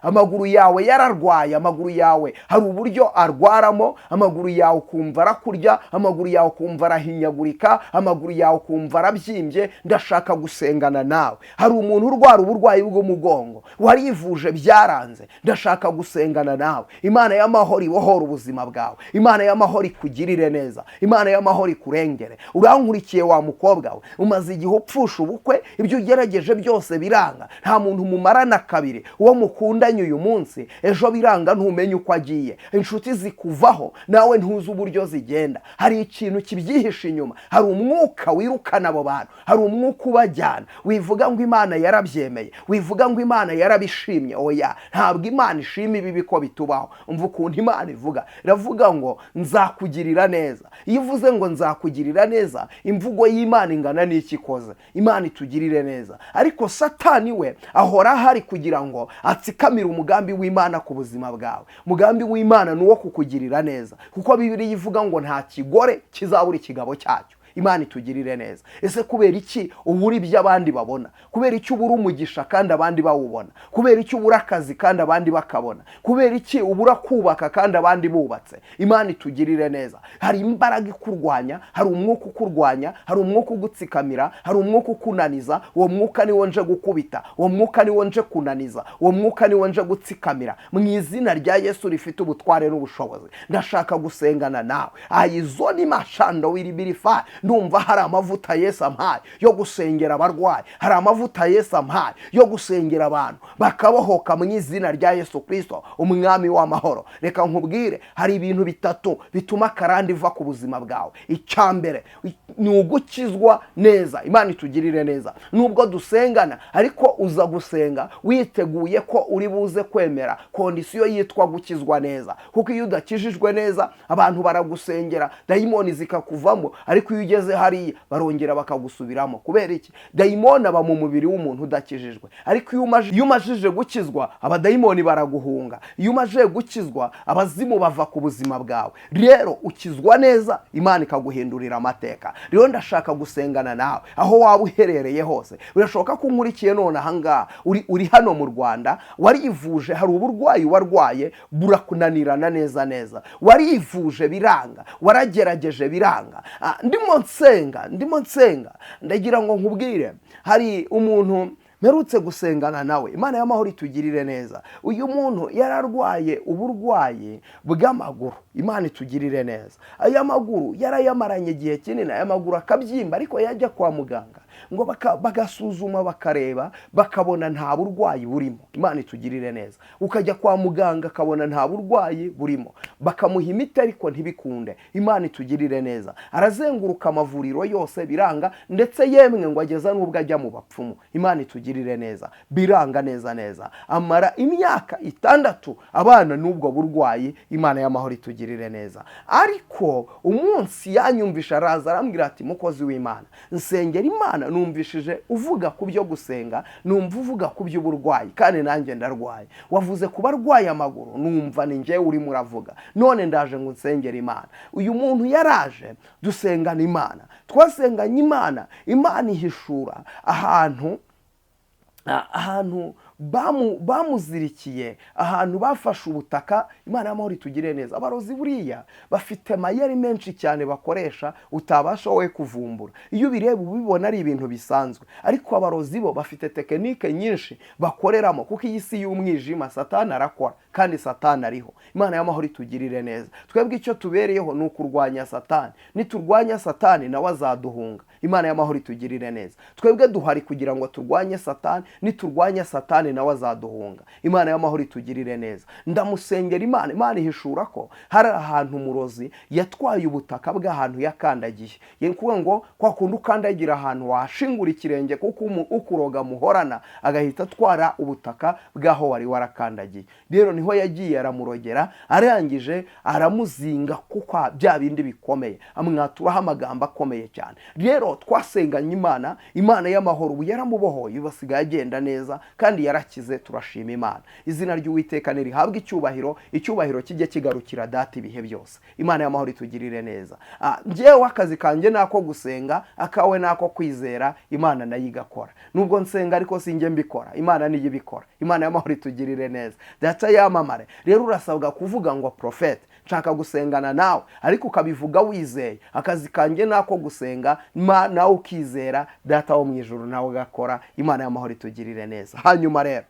amaguru yawe yararwaye, amaguru yawe hari uburyo arwaramo, amaguru yawe kumva arakurya, amaguru yawe kumva arahinyagurika, amaguru yawe kumva arabyimbye. Ndashaka gusengana nawe. Hari umuntu urwara uburwayi bw'umugongo warivuje byaranze, ndashaka gusengana nawe. Imana y'amahoro ibohora ubuzima bwawe, Imana y'amahoro ikugirire neza, Imana y'amahoro ikurengere. Urankurikiye wa mukobwa we, umaze igihe upfusha ubukwe, ibyo ugerageje byose biranga, nta muntu mumarana kabiri. Uwo mukundanye uyu munsi ejo biranga ntumenye uko agiye, inshuti zikuvaho nawe ntuzi uburyo zigenda. Hari ikintu kibyihishe inyuma, hari umwuka wirukana abo bantu, hari umwuka ubajyana. Wivuga ngo Imana yarabyemeye, wivuga ngo Imana yarabishimye. Oya, ntabwo Imana ishima ibi biko bitubaho. Umva ukuntu Imana ivuga, iravuga ngo nzakugirira neza. Iyo uvuze ngo nzakugirira neza, imvugo y'Imana ingana n'iki ikoze? Imana itugirire neza. Ariko Satani we ahora ahari kugira ngo atsikamire umugambi w'Imana ku buzima bwawe. Umugambi w'Imana ni uwo kukugirira neza, kuko Bibiliya ivuga ngo nta kigore kizabura ikigabo cyacyo. Imana itugirire neza. Ese kubera iki ubura ibyo abandi babona? Kubera iki ubura umugisha kandi abandi bawubona? Kubera iki ubura akazi kandi abandi bakabona? Kubera iki ubura kubaka kandi abandi bubatse? Imana itugirire neza. Hari imbaraga ikurwanya, hari umwuka ukurwanya, hari umwuka ugutsikamira, hari umwuka ukunaniza. Uwo mwuka niwo nje gukubita, uwo mwuka niwo nje kunaniza, uwo mwuka niwo nje gutsikamira. Mu izina rya Yesu rifite ubutware n'ubushobozi, ndashaka gusengana nawe. Izo ni mashando wiribirifa. Ndumva hari amavuta Yesu ampaye yo gusengera abarwayi, hari amavuta Yesu ampaye yo gusengera abantu bakabohoka mu izina rya Yesu Kristo umwami w'amahoro. Reka nkubwire, hari ibintu bitatu bituma karandi iva ku buzima bwawe. Icyambere ni ugukizwa neza. Imana itugirire neza. Nubwo dusengana ariko uza gusenga witeguye ko uri buze kwemera kondisiyo yitwa gukizwa neza, kuko iyo udakijijwe neza abantu baragusengera, dayimoni zikakuvamo, ariko iyo ugeze hariya barongera bakagusubiramo. Kubera iki? Dayimoni aba mu mubiri w'umuntu udakijijwe, ariko iyo umajije gukizwa abadayimoni baraguhunga. Iyo umajije gukizwa abazimu bava ku buzima bwawe. Rero ukizwa neza, Imana ikaguhindurira amateka. Rero ndashaka gusengana nawe aho waba uherereye hose. Birashoboka ko unkurikiye none ahangaha uri hano mu Rwanda, warivuje, hari uburwayi warwaye burakunanirana neza, warivuje biranga, waragerageje biranga. Ndimo nsenga ndagira ngo nkubwire, hari umuntu mperutse gusengana nawe. Imana y'amahoro itugirire neza. Uyu muntu yararwaye uburwayi bw'amaguru. Imana itugirire neza. Aya maguru yarayamaranye igihe kinini, aya maguru akabyimba, ariko yajya kwa muganga ngo bagasuzuma bakareba bakabona nta burwayi burimo. Imana itugirire neza. Ukajya kwa muganga akabona nta burwayi burimo, bakamuha imiti ariko ntibikunde. Imana itugirire neza. Arazenguruka amavuriro yose biranga, ndetse yemwe ngo ageza n'ubwo ajya mu bapfumu. Imana itugirire neza. Biranga neza neza, amara imyaka 6 abana n'ubwo burwayi. Imana y'amahoro itugirire neza. Ariko umunsi yanyumvisha araza arambwira ati, mukozi w'Imana, nsengera Imana, numvishije uvuga ku byo gusenga, numva uvuga ku by'uburwayi, kandi nanjye ndarwaye. Wavuze ku barwaye amaguru, numva ni njye urimo uravuga, none ndaje ngo nsengera Imana. Uyu muntu yaraje dusengana Imana, twasenganye Imana. Imana ihishura ahantu bamuzirikiye, ahantu bafashe ubutaka. Imana y'amahoro itugire neza. Abarozi buriya bafite amayeri menshi cyane bakoresha utabasha wowe kuvumbura. Iyo bireba ubibona ari ibintu bisanzwe, ariko abarozi bo bafite tekinike nyinshi bakoreramo, kuko iyi si y'umwijima Satani arakora, kandi Satani ariho. Imana y'amahoro itugirire neza. Twebwe icyo tubereyeho ni ukurwanya Satani. Niturwanya Satani nawe azaduhunga. Imana y'amahoro itugirire neza. Twebwe duhari kugira ngo turwanye Satani, niturwanya Satani nawe azaduhunga. Imana y'amahoro itugirire neza. Ndamusengera Imana. Imana ihishura ko hari ahantu umurozi yatwaye ubutaka bw'ahantu yakandagiye. Yekuwe ngo kwa kundi ukandagira ahantu washingura ikirenge, kuko ukuroga muhorana agahita atwara ubutaka bw'aho wari warakandagiye. Rero niho yagiye aramurogera, arangije aramuzinga kuko bya bindi bikomeye, amwaturaho amagambo akomeye cyane. Rero twasenganye Imana. Imana y'amahoro ubu yaramubohoye, basigaye agenda neza kandi yarakize. Turashima Imana. Izina ry'Uwiteka nirihabwe icyubahiro, icyubahiro kijye kigarukira data ibihe byose. Imana y'amahoro itugirire neza. Njyewe akazi kanjye nako gusenga, akawe nako kwizera. Imana nayo igakora. Nubwo nsenga ariko sinjye mbikora, Imana niyo ibikora. Imana y'amahoro itugirire neza. Data yamamare. Rero urasabwa kuvuga ngo prophet, nshaka gusengana nawe, ariko ukabivuga wizeye. Akazi kanjye nako gusenga, nawe ukizera, data wo mu ijuru nawe ugakora. Imana y'amahoro itugirire neza. Hanyuma rero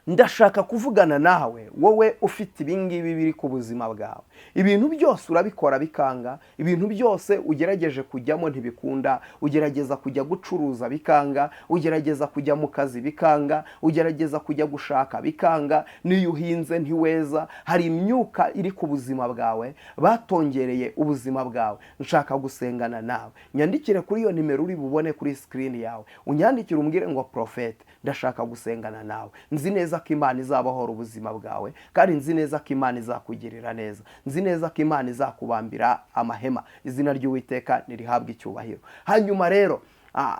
ndashaka kuvugana nawe, wowe ufite ibingibi biri ku buzima bwawe. Ibintu byose urabikora bikanga, ibintu byose ugerageje kujyamo ntibikunda, ugerageza kujya gucuruza bikanga, ugerageza kujya mu kazi bikanga, ugerageza kujya gushaka bikanga, niyo uhinze ntiweza. Hari imyuka iri ku buzima bwawe, batongereye ubuzima bwawe. Nshaka gusengana nawe. Nyandikire kuri iyo nimero uri bubone kuri screen yawe, unyandikire umbwire ngo prophet, ndashaka gusengana nawe. Nzi neza ko Imana izabahora ubuzima bwawe, kandi nzi neza ko Imana izakugirira neza. Nzi neza ko Imana izakubambira amahema. Izina ry'Uwiteka nirihabwe icyubahiro. Hanyuma rero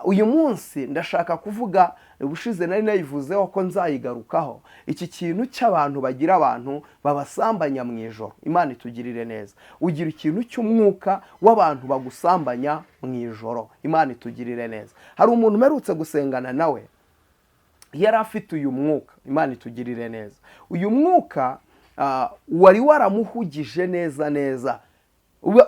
uyu munsi ndashaka kuvuga, ubushize nari nayivuzeho ko nzayigarukaho, iki kintu cy'abantu bagira abantu babasambanya mu ijoro. Imana itugirire neza. Ugira ikintu cy'umwuka w'abantu bagusambanya mu ijoro. Imana itugirire neza. Hari umuntu umerutse gusengana nawe, yari afite uyu mwuka. Imana itugirire neza. Uyu mwuka wari waramuhugije neza neza.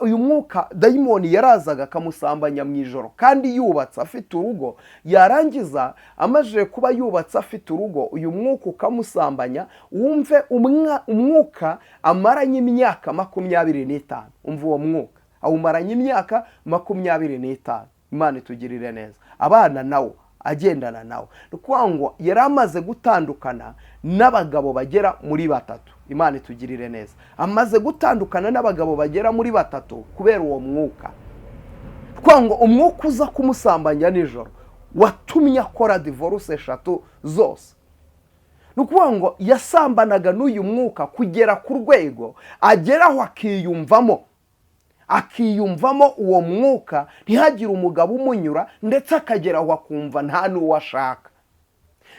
Uyu mwuka dayimoni yarazaga akamusambanya mu ijoro, kandi yubatse afite urugo. Yarangiza amaze kuba yubatse afite urugo, uyu mwuka ukamusambanya. Wumve umwuka amaranye imyaka 25. Umva uwo mwuka awumaranye imyaka 25. Imana itugirire neza. Abana nawo agendana nawe. Nukuvuga yari amaze gutandukana n'abagabo bagera muri 3. Imana itugirire neza. Amaze gutandukana n'abagabo bagera muri 3 kubera uwo mwuka. Nukuvuga umwuka uza kumusambanya nijoro watumye akora divorce 3 zose. Nukuvuga yasambanaga n'uyu mwuka kugera ku rwego ageraho akiyumvamo uwo mwuka, ntihagire umugabo umunyura, ndetse akageraho akumva nta n'uwo ashaka.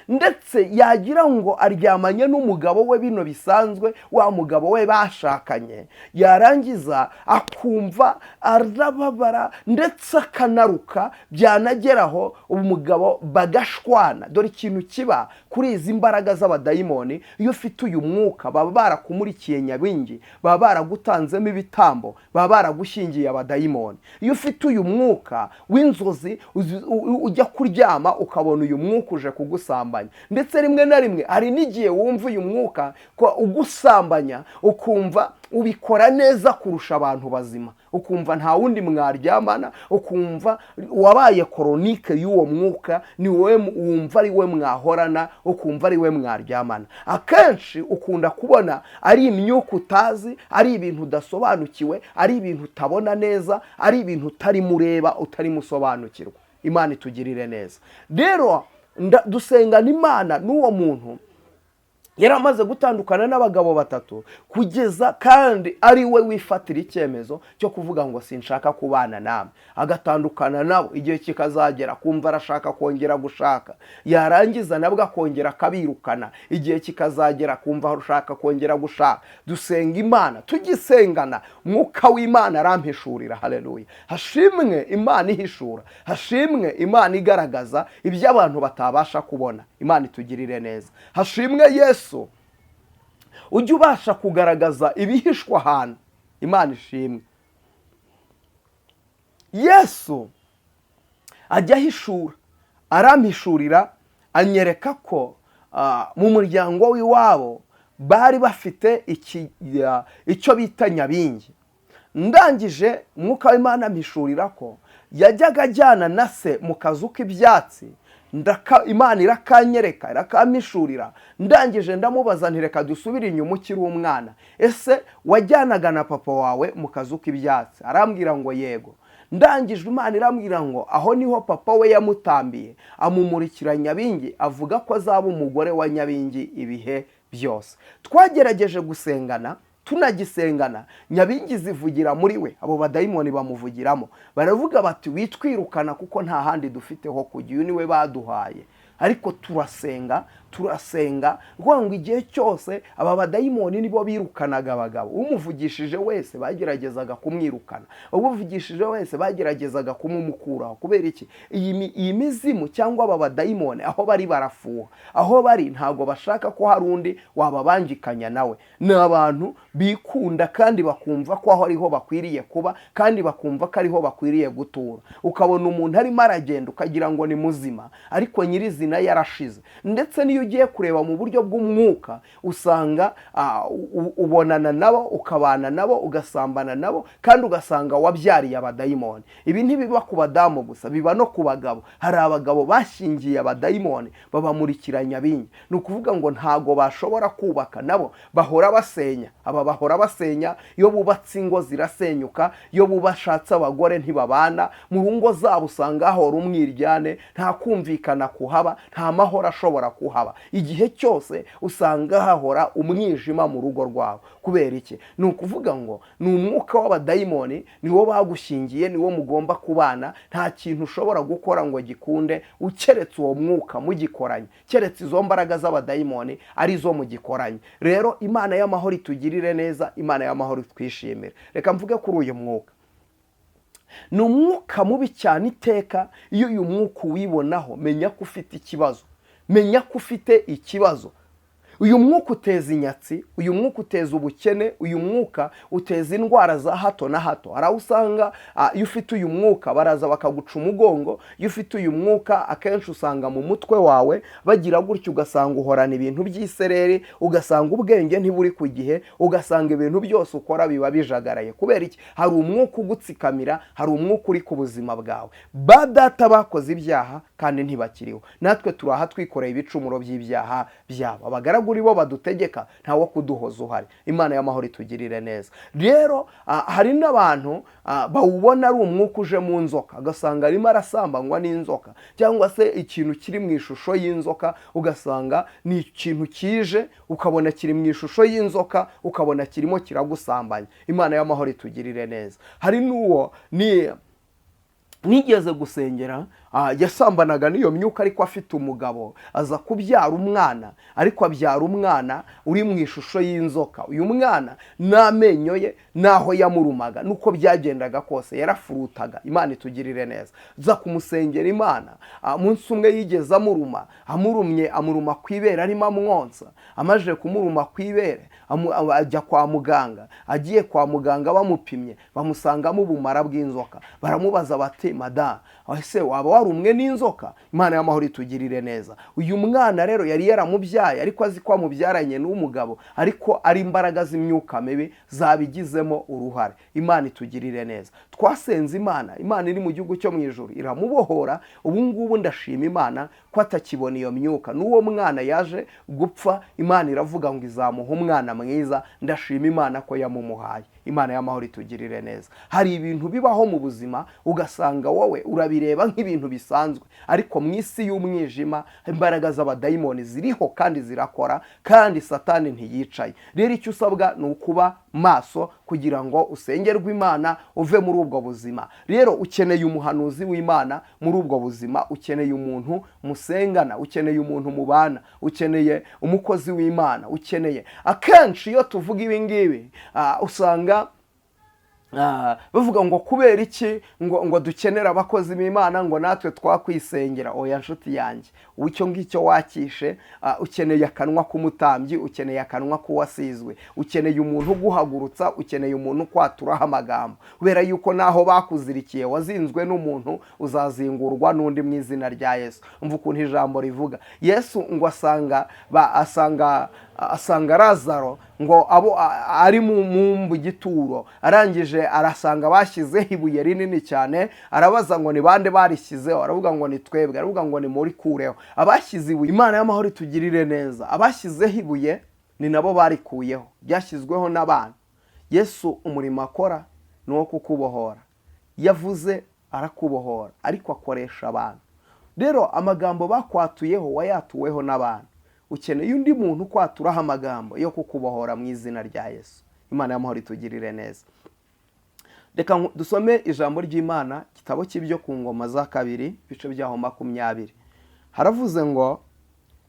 Ndetse yagira ngo aryamanye n'umugabo we bino bisanzwe, wa mugabo we bashakanye, yarangiza akumva arababara ndetse akanaruka, byanageraho umugabo bagashwana. Dore ikintu kiba kuri izi mbaraga z'abadayimoni. Iyo ufite uyu mwuka, baba barakumurikiye nyabingi, baba baragutanzemo ibitambo, baba baragushyingiye abadayimoni. Iyo ufite uyu mwuka w'inzozi, ujya kuryama ukabona uyu mwuka uje kugusamba, ugusambanya. Ndetse rimwe na rimwe hari n'igihe wumva uyu mwuka ko ugusambanya ukumva ubikora neza kurusha abantu bazima, ukumva nta wundi mwaryamana, ukumva wabaye koronike y'uwo mwuka, ni wowe wumva ari we mwahorana, ukumva ari we mwaryamana. Akenshi ukunda kubona ari imyuka utazi, ari ibintu udasobanukiwe, ari ibintu utabona neza, ari ibintu utarimo ureba, utarimo usobanukirwa. Imana itugirire neza. Rero dusengana Imana n'uwo muntu yari amaze gutandukana n'abagabo batatu, kugeza kandi ari we wifatira icyemezo cyo kuvuga ngo sinshaka kubana namwe, agatandukana nabo. Igihe kikazagera kumva arashaka kongera gushaka, yarangiza nabwo akongera akabirukana. Igihe kikazagera kumva arashaka kongera gushaka. Dusenga Imana, tugisengana mwuka w'Imana arampishurira. Haleluya! Hashimwe Imana ihishura, hashimwe Imana igaragaza ibyo abantu batabasha kubona. Imana itugirire neza. Hashimwe Yesu ujye ubasha kugaragaza ibihishwa ahantu. Imana ishimwe. Yesu ajya ahishura, arampishurira, anyereka ko mu muryango w'iwabo bari bafite icyo bita nyabingi. Ndangije mwuka w'Imana ampishurira ko yajyaga ajyana na se mu kazu k'ibyatsi. Imana irakanyereka, irakamishurira. Ndangije ndamubaza nti reka dusubire inyuma ukiri umwana, ese wajyanaga na papa wawe mu kazu k'ibyatsi? Arambwira ngo yego. Ndangije Imana irambwira ngo aho niho papa we yamutambiye, amumurikira nyabingi, avuga ko azaba umugore wa nyabingi ibihe byose. Twagerageje gusengana, tunagisengana, nyabingi zivugira muri we, abo badayimoni bamuvugiramo, baravuga bati witwirukana kuko nta handi dufite ho kujya, uyu niwe baduhaye. Ariko turasenga ngo igihe cyose aba badayimoni nibo birukanaga abagabo. Umuvugishije wese bageragezaga kumwirukana, ubuvugishije wese bageragezaga kumumukuraho. Kubera iki? Iyi mizimu cyangwa aba badayimoni aho bari barafuha, aho bari ntago bashaka ko hari undi wababangikanya nawe. Ni abantu bikunda kandi bakumva ko aho ariho bakwiriye kuba, kandi bakumva ko ariho bakwiriye gutura. Ukabona umuntu arimo aragenda ukagira ngo ni muzima, ariko nyirizina yarashize. Ndetse niyo ugiye kureba mu buryo bw'umwuka, usanga ubonana nabo, ukabana nabo, ugasambana nabo, kandi ugasanga wabyariye abadayimoni. Ibi ntibiba ku badamu gusa, biba no ku bagabo. Hari abagabo bashingiye abadayimoni, babamurikira nyabingi. Ni ukuvuga ngo ntago bashobora kubaka, nabo bahora basenya. Aba bahora basenya, iyo bubatse ingo zirasenyuka, iyo bubashatse abagore ntibabana, mu ngo zabo usanga hahora umwiryane, nta kumvikana kuhaba, nta mahoro ashobora kuhaba. Igihe cyose usanga hahora umwijima mu rugo rwabo. Kubera iki? Ni ukuvuga ngo ni umwuka w'abadayimoni, niwo bagushingiye, niwo mugomba kubana. Nta kintu ushobora gukora ngo gikunde ukeretse uwo mwuka mugikoranye, keretse izo mbaraga z'abadayimoni arizo mugikoranye. Rero Imana y'amahoro itugirire neza, Imana y'amahoro twishimire. Reka mvuge kuri uyu mwuka. Ni umwuka mubi cyane iteka. Iyo uyu mwuka uwibonaho, menya ko ufite ikibazo, menya ko ufite ikibazo. Uyu mwuka uteza inyatsi, uyu mwuka uteza ubukene, uyu mwuka uteza indwara za hato na hato. Hari aho usanga iyo ufite uyu mwuka baraza bakaguca umugongo. Iyo ufite uyu mwuka akenshi usanga mu mutwe wawe bagira gutyo, ugasanga uhorana ibintu by'isereri, ugasanga ubwenge ntiburi ku gihe, ugasanga ibintu byose ukora biba bijagaraye. Kubera iki? Hari umwuka ugutsikamira, hari umwuka uri ku buzima bwawe. Ba data bakoze ibyaha kandi ntibakiriho, natwe turaha twikoreye ibicumuro by'ibyaha byabo. Abagaragu bo badutegeka, nta wo kuduhoza uhari. Imana y'amahoro itugirire neza. Rero hari n'abantu bawubona ari umwuka uje mu nzoka, ugasanga arimo arasambanywa n'inzoka, cyangwa se ikintu kiri mu ishusho y'inzoka, ugasanga ni ikintu kije, ukabona kiri mu ishusho y'inzoka, ukabona kirimo kiragusambanya. Imana y'amahoro itugirire neza. Hari n'uwo nigeze gusengera, yasambanaga n'iyo myuka, ariko afite umugabo, aza kubyara umwana, ariko abyara umwana uri mu ishusho y'inzoka. Uyu mwana n'amenyo ye naho yamurumaga, nuko byagendaga kose yarafurutaga. Imana itugirire neza. Za kumusengera Imana, munsi umwe yigeze amuruma ku ibere, arimo amwonsa. Amaze kumuruma ku ibere, ajya kwa muganga. Agiye kwa muganga bamupimye, bamusangamo ubumara bw'inzoka. Baramubaza bati, madamu, ese waba warumwe n'inzoka? Imana y'amahoro itugirire neza. Uyu mwana rero yari yaramubyaye ariko azi ko amubyaranye n'umugabo, ariko ari imbaraga z'imyuka mibi zabigizemo uruhare. Imana itugirire neza. Twasenze Imana, Imana iri mu gihugu cyo mu ijuru iramubohora. Ubu ngubu ndashima Imana ko atakibona iyo myuka. N'uwo mwana yaje gupfa, Imana iravuga ngo izamuha umwana mwiza. Ndashima Imana ko yamumuhaye. Imana y'amahoro itugirire neza. Hari ibintu bibaho mu buzima ugasanga wowe urabireba nk'ibintu bisanzwe, ariko mu isi y'umwijima imbaraga z'abadayimoni ziriho kandi zirakora, kandi Satani ntiyicaye. Rero icyo usabwa ni ukuba maso kugira ngo usengerwe Imana uve muri ubwo buzima. Rero ukeneye umuhanuzi w'Imana muri ubwo buzima, ukeneye umuntu musengana, ukeneye umuntu mubana, ukeneye umukozi w'Imana, ukeneye. Akenshi iyo tuvuga ibi ngibi usanga bavuga ngo kubera iki ngo dukenera abakozi b'Imana ngo natwe twakwisengera. Oya nshuti yanjye, icyo ngicyo wakishe. Ukeneye akanwa k'umutambyi, ukeneye akanwa k'uwasizwe, ukeneye umuntu uguhagurutsa, ukeneye umuntu kwaturaho amagambo, kubera yuko naho bakuzirikiye wazinzwe n'umuntu uzazingurwa n'undi mu izina rya Yesu. Umva ukuntu ijambo rivuga. Yesu ngo asanga Lazaro ngo abo ari mu gituro, arangije arasanga bashyizeho ibuye rinini cyane. Arabaza ngo ni bande barishyizeho? Aravuga ngo ni twebwe. Aravuga ngo ni muri kureho. Abashyize ibuye, Imana y'amahoro itugirire neza, abashyizeho ibuye ni nabo barikuyeho, byashyizweho n'abantu. Yesu umurimo akora ni uwo kukubohora. Yavuze arakubohora, ariko akoresha abantu. Rero amagambo bakwatuyeho wayatuweho n'abantu. Ukeneye undi muntu ukwaturaho amagambo yo kukubohora mu izina rya Yesu. Imana y'amahoro itugirire neza. Reka dusome ijambo ry'Imana, igitabo cy'ibyo ku ngoma za 2 ibice byaho 20. Haravuze ngo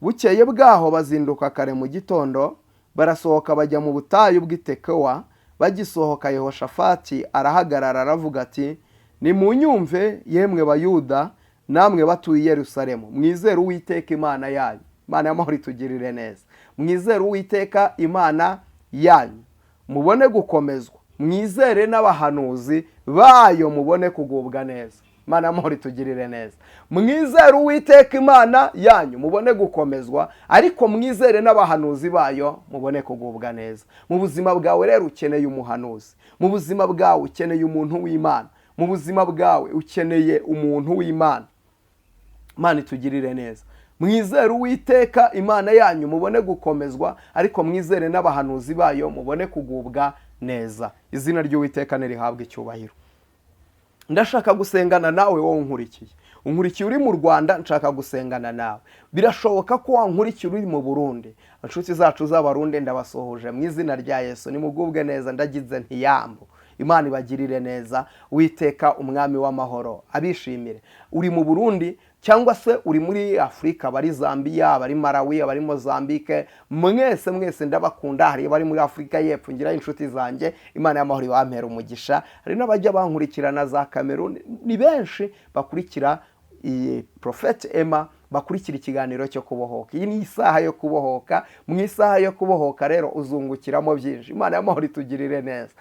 bukeye bwaho bazinduka kare mu gitondo, barasohoka bajya mu butayu bw'Itekowa. Bagisohoka Yehoshafati arahagarara aravuga ati, nimunyumve yemwe Bayuda namwe batuye i Yerusalemu, mwizere Uwiteka Imana yanyu. Imana y'amahoro itugirire neza. Mwizere Uwiteka Imana yanyu mubone gukomezwa, mwizere n'abahanuzi bayo mubone kugubwa neza. Imana y'amahoro itugirire neza. Mwizere Uwiteka Imana yanyu mubone gukomezwa, ariko mwizere n'abahanuzi bayo mubone kugubwa neza. Mu buzima bwawe rero ukeneye umuhanuzi. Mu buzima bwawe ukeneye umuntu w'Imana. Mu buzima bwawe ukeneye umuntu w'Imana. Imana itugirire neza. Mwizere Uwiteka Imana yanyu mubone gukomezwa, ariko mwizere n'abahanuzi bayo mubone kugubwa neza. Izina ry'Uwiteka nirihabwe icyubahiro. Ndashaka gusengana nawe wowe unkurikiye uri mu Rwanda, nshaka gusengana nawe. Birashoboka ko wankurikiye uri mu Burundi. Inshuti zacu z'Abarundi ndabasohoje mu izina rya Yesu. Nimugubwe neza, ndagize ntiyambo. Imana ibagirire neza. Uwiteka umwami w'amahoro abishimire. Uri mu Burundi cyangwa se uri muri Afrika, bari Zambia, bari Malawi, bari Mozambique, mwese ndabakunda. Hari bari muri Afrika y'Epfo, ngira inshuti zanjye. Imana y'amahoro ibampera umugisha. Hari n'abajya bankurikirana za Cameroon, ni benshi bakurikira iyi Prophet Emma, bakurikira ikiganiro cyo kubohoka. Iyi ni isaha yo kubohoka. Mu isaha yo kubohoka rero uzungukiramo byinshi. Imana y'amahoro itugirire neza.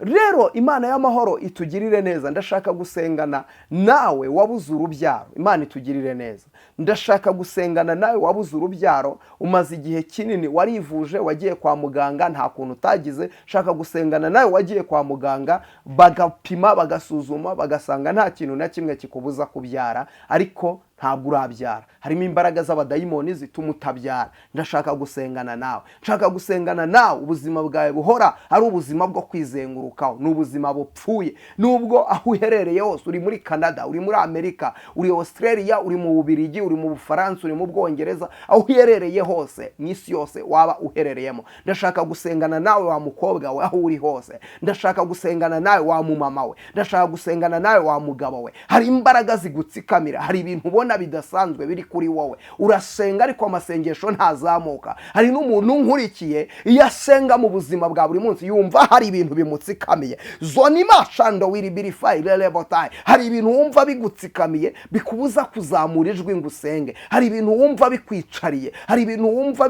Rero Imana y'amahoro itugirire neza. Ndashaka gusengana nawe wabuze urubyaro. Imana itugirire neza. Ndashaka gusengana nawe wabuze urubyaro, umaze igihe kinini warivuje, wagiye kwa muganga nta kuntu utagize. Shaka gusengana nawe wagiye kwa muganga bagapima, bagasuzuma, bagasanga nta kintu na kimwe kikubuza kubyara, ariko ntabwo urabyara. Harimo imbaraga z'abadayimoni zituma utabyara. Ndashaka gusengana nawe. Nshaka gusengana nawe ubuzima bwawe buhora ari ubuzima bwo kwizengurukaho, n'ubuzima bupfuye. Nubwo aho uherereye hose, uri muri Canada, uri muri Amerika, uri Australia, uri mu Bubiligi, uri mu Bufaransa, uri mu Bwongereza, aho uherereye hose n'isi yose waba uherereyemo. Ndashaka gusengana nawe wa mukobwa we aho uri hose. Ndashaka gusengana nawe wa mumama we. Ndashaka gusengana nawe wa mugabo we. Hari imbaraga zigutsikamira, hari ibintu ubona ubona bidasanzwe biri kuri wowe. Urasenga ariko amasengesho ntazamuka. Hari n'umuntu nkurikiye iyo asenga mu buzima bwa buri munsi yumva hari ibintu bimutsikamiye. Zonima shando wiri birifai lelebotai. Hari ibintu wumva bigutsikamiye bikubuza kuzamura ijwi ngo usenge. Hari ibintu wumva bikwicariye. Hari ibintu wumva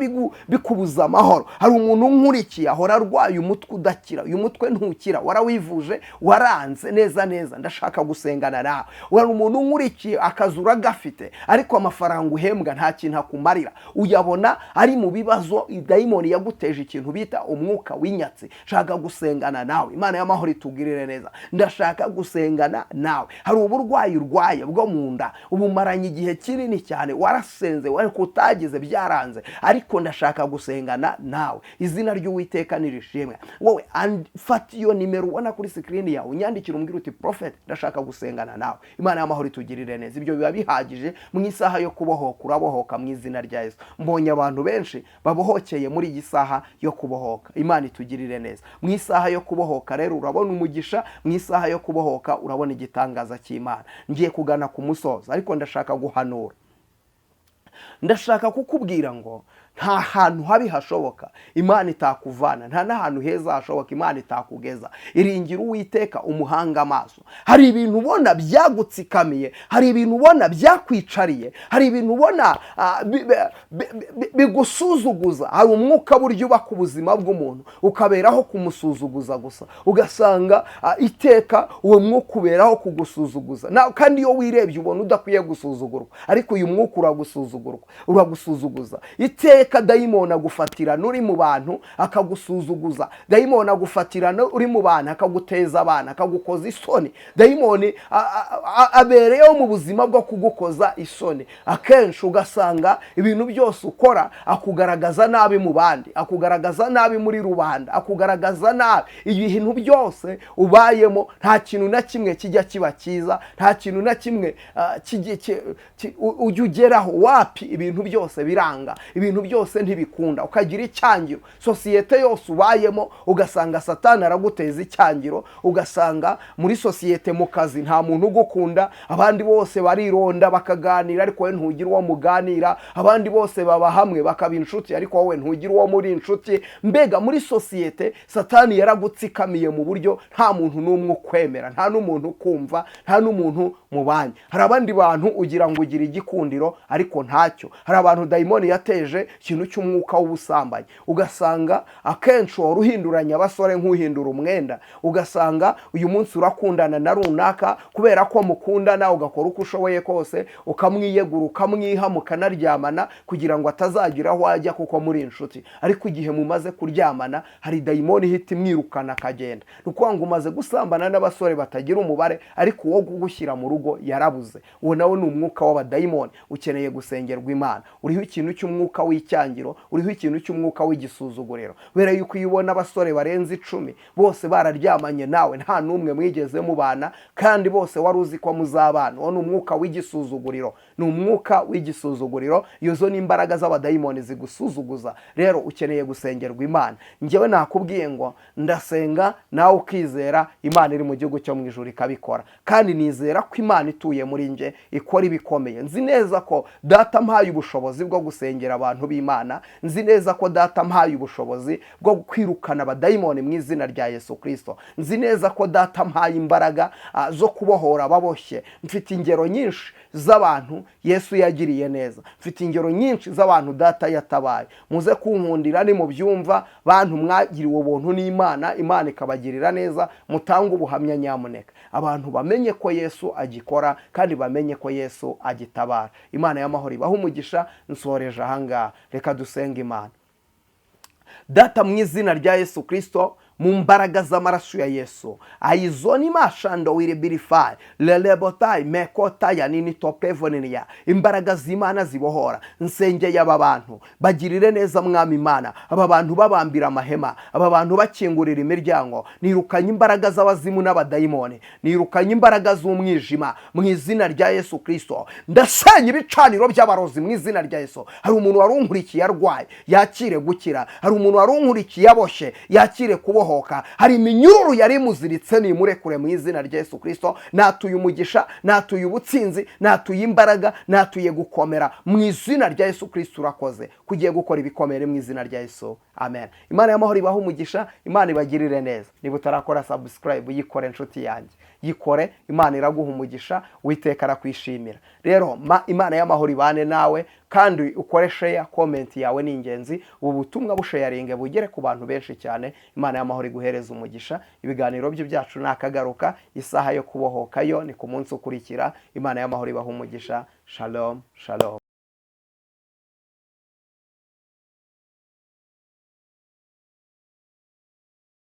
bikubuza amahoro. Hari umuntu nkurikiye ahora arwaye umutwe udakira. Uyu mutwe ntukira, warawivuje waranze neza neza. Ndashaka gusengana nawe. Hari umuntu nkurikiye akazura gafite ariko amafaranga uhembwa nta kintu akumarira. Uyabona ari mu bibazo, idayimoni yaguteje ikintu bita umwuka w'inyatsi. Shaka gusengana nawe. Imana y'amahoro itugirire neza. Ndashaka gusengana nawe. Hari uburwayi urwaye bwo mu nda ubumaranye igihe kinini cyane, warasenze ariko utagize byaranze, ariko ndashaka gusengana nawe. Izina ry'Uwiteka nirishimwe. Wowe fata iyo nimero ubona kuri screen yawe, unyandikira umbwira uti prophet ndashaka gusengana nawe. Imana y'amahoro itugirire neza. Ibyo biba bihagije mu isaha yo kubohoka. Urabohoka mu izina rya Yesu. Mbonye abantu benshi babohokeye muri iyi saha yo kubohoka. Imana itugirire neza. Mu isaha yo kubohoka rero urabona umugisha, mu isaha yo kubohoka urabona igitangaza cy'Imana. Ngiye kugana ku musozo ariko ndashaka guhanura. Ndashaka kukubwira ngo nta hantu habi hashoboka Imana itakuvana, nta n'ahantu heza hashoboka Imana itakugeza. Iringira Uwiteka umuhanga amaso. Hari ibintu ubona byagutsikamiye, hari ibintu ubona byakwicariye, hari ibintu ubona bigusuzuguza. Hari umwuka buryo uba ku buzima bw'umuntu ukaberaho kumusuzuguza gusa, ugasanga iteka uwo mwuka uberaho kugusuzuguza. Kandi iyo wirebye ubona udakwiye gusuzugurwa, ariko uyu mwuka uragusuzuguza. Iteka dayimoni agufatira nuri mu bantu akagusuzuguza. Dayimoni agufatira uri mu bantu akaguteza abana, akagukoza isoni. Dayimoni abereyeho mu buzima bwo kugukoza isoni. Akenshi ugasanga ibintu byose ukora akugaragaza nabi mu bandi, akugaragaza nabi muri rubanda, akugaragaza nabi. Ibintu byose ubayemo nta kintu na kimwe kijya kiba cyiza, nta kintu na kimwe ujya ugeraho. Wapi, ibintu byose biranga, ibintu byose ntibikunda, ukagira icyangiro. Sosiyete yose ubayemo ugasanga Satani araguteza icyangiro. Ugasanga muri sosiyete mu kazi nta muntu ugukunda, abandi bose barironda bakaganira ariko wowe ntugira uwo muganira. Abandi bose baba hamwe bakaba inshuti ariko wowe ntugira uwo muri inshuti. Mbega muri sosiyete Satani yaragutsikamiye mu buryo nta muntu n'umwe ukwemera, nta n'umuntu ukumva, nta n'umuntu mubanye. Hari abandi bantu ugira ngo ugira igikundiro ariko ntacyo. Hari abantu dayimoni yateje ikintu cy'umwuka w'ubusambanyi. Ugasanga akenshi wari uhinduranya abasore nk'uhindura umwenda. Ugasanga uyu munsi urakundana na runaka kubera ko mukundana, ugakora uko ushoboye kose, ukamwiyegura, ukamwiha, mukanaryamana kugira ngo atazagira aho ajya kuko muri inshuti. Ariko igihe mumaze kuryamana hari dayimoni ihita imwirukana akagenda. Nukuvuga ngo umaze gusambana n'abasore batagira umubare, ariko uwo kugushyira mu rugo yarabuze. Uwo nawe ni umwuka w'abadayimoni ukeneye gusengerwa Imana. Uriho ikintu cy'umwuka w'icyangiro, uriho ikintu cy'umwuka w'igisuzuguriro. Bere yuko uyibona abasore barenze 10 bose bararyamanye nawe, nta n'umwe mwigeze mubana, kandi bose wari uzi ko muzabana. Uwo ni umwuka w'igisuzuguriro, ni umwuka w'igisuzuguriro. Yozo ni imbaraga z'abadayimoni zigusuzuguza. Rero ukeneye gusengerwa Imana. Njyewe nakubwiye ngo ndasenga nawe ukizera, Imana iri mu gihugu cyo mu ijuru ikabikora. Kandi nizera ko Imana ituye muri nje ikora ibikomeye. Nzi neza ko data mpaye ubushobozi bwo gusengera abantu b'Imana. Nzi neza ko data mpaye ubushobozi bwo kwirukana abadayimoni mu izina rya Yesu Kristo. Nzi neza ko data mpaye imbaraga zo kubohora ababoshye. Mfite ingero nyinshi z'abantu Yesu yagiriye neza. Mfite ingero nyinshi z'abantu data yatabaye. Muze kunkundira ni mu byumva bantu mwagiriwe ubuntu n'Imana, Imana ikabagirira neza. Mutanga ubuhamya nyamuneka. Abantu bamenye ko Yesu agikora kandi bamenye ko Yesu agitabara. Imana y'amahoro ibahe umugisha. Nsoreje ahangaha. Reka dusenge Imana. Data mu izina rya Yesu Kristo, mu mbaraga z'amaraso ya Yesu, ayizoni mashando wiribirifai lelebotai mekotaya nini topevoniya. Imbaraga z'Imana zibohora. Nsengeye aba bantu bagirire neza Mwami Imana. Aba bantu babambira amahema, aba bantu bakingurira imiryango. Nirukanye imbaraga z'abazimu n'abadayimoni, nirukanye imbaraga z'umwijima mu izina rya Yesu Kristo. Ndasenya ibicaniro by'abarozi mu izina rya Yesu. Hari umuntu warunkurikiye arwaye yakire gukira. Hari umuntu warunkurikiye aboshye yakire kubohora. kubohoka. Hari iminyururu yari imuziritse, nimurekure mu izina rya Yesu Kristo. Natuye umugisha, natuye ubutsinzi, natuye imbaraga, natuye gukomera mu izina rya Yesu Kristo. Urakoze kugiye gukora ibikomere mu izina rya Yesu. Amen. Imana y'amahoro ibahe umugisha, Imana ibagirire neza. Niba utarakora subscribe, yikore inshuti yanjye, yikore. Imana iraguha umugisha, Uwiteka arakwishimira. Rero Imana y'amahoro ibane nawe, kandi ukore share, comment yawe ni ingenzi. Ubu butumwa busharinge bugere ku bantu benshi cyane. Imana y'amahoro iguhereza umugisha. Ibiganiro byacu nakagaruka, isaha yo kubohokayo ni ku munsi ukurikira. Imana y'amahoro ibahe umugisha. Shalom, shalom.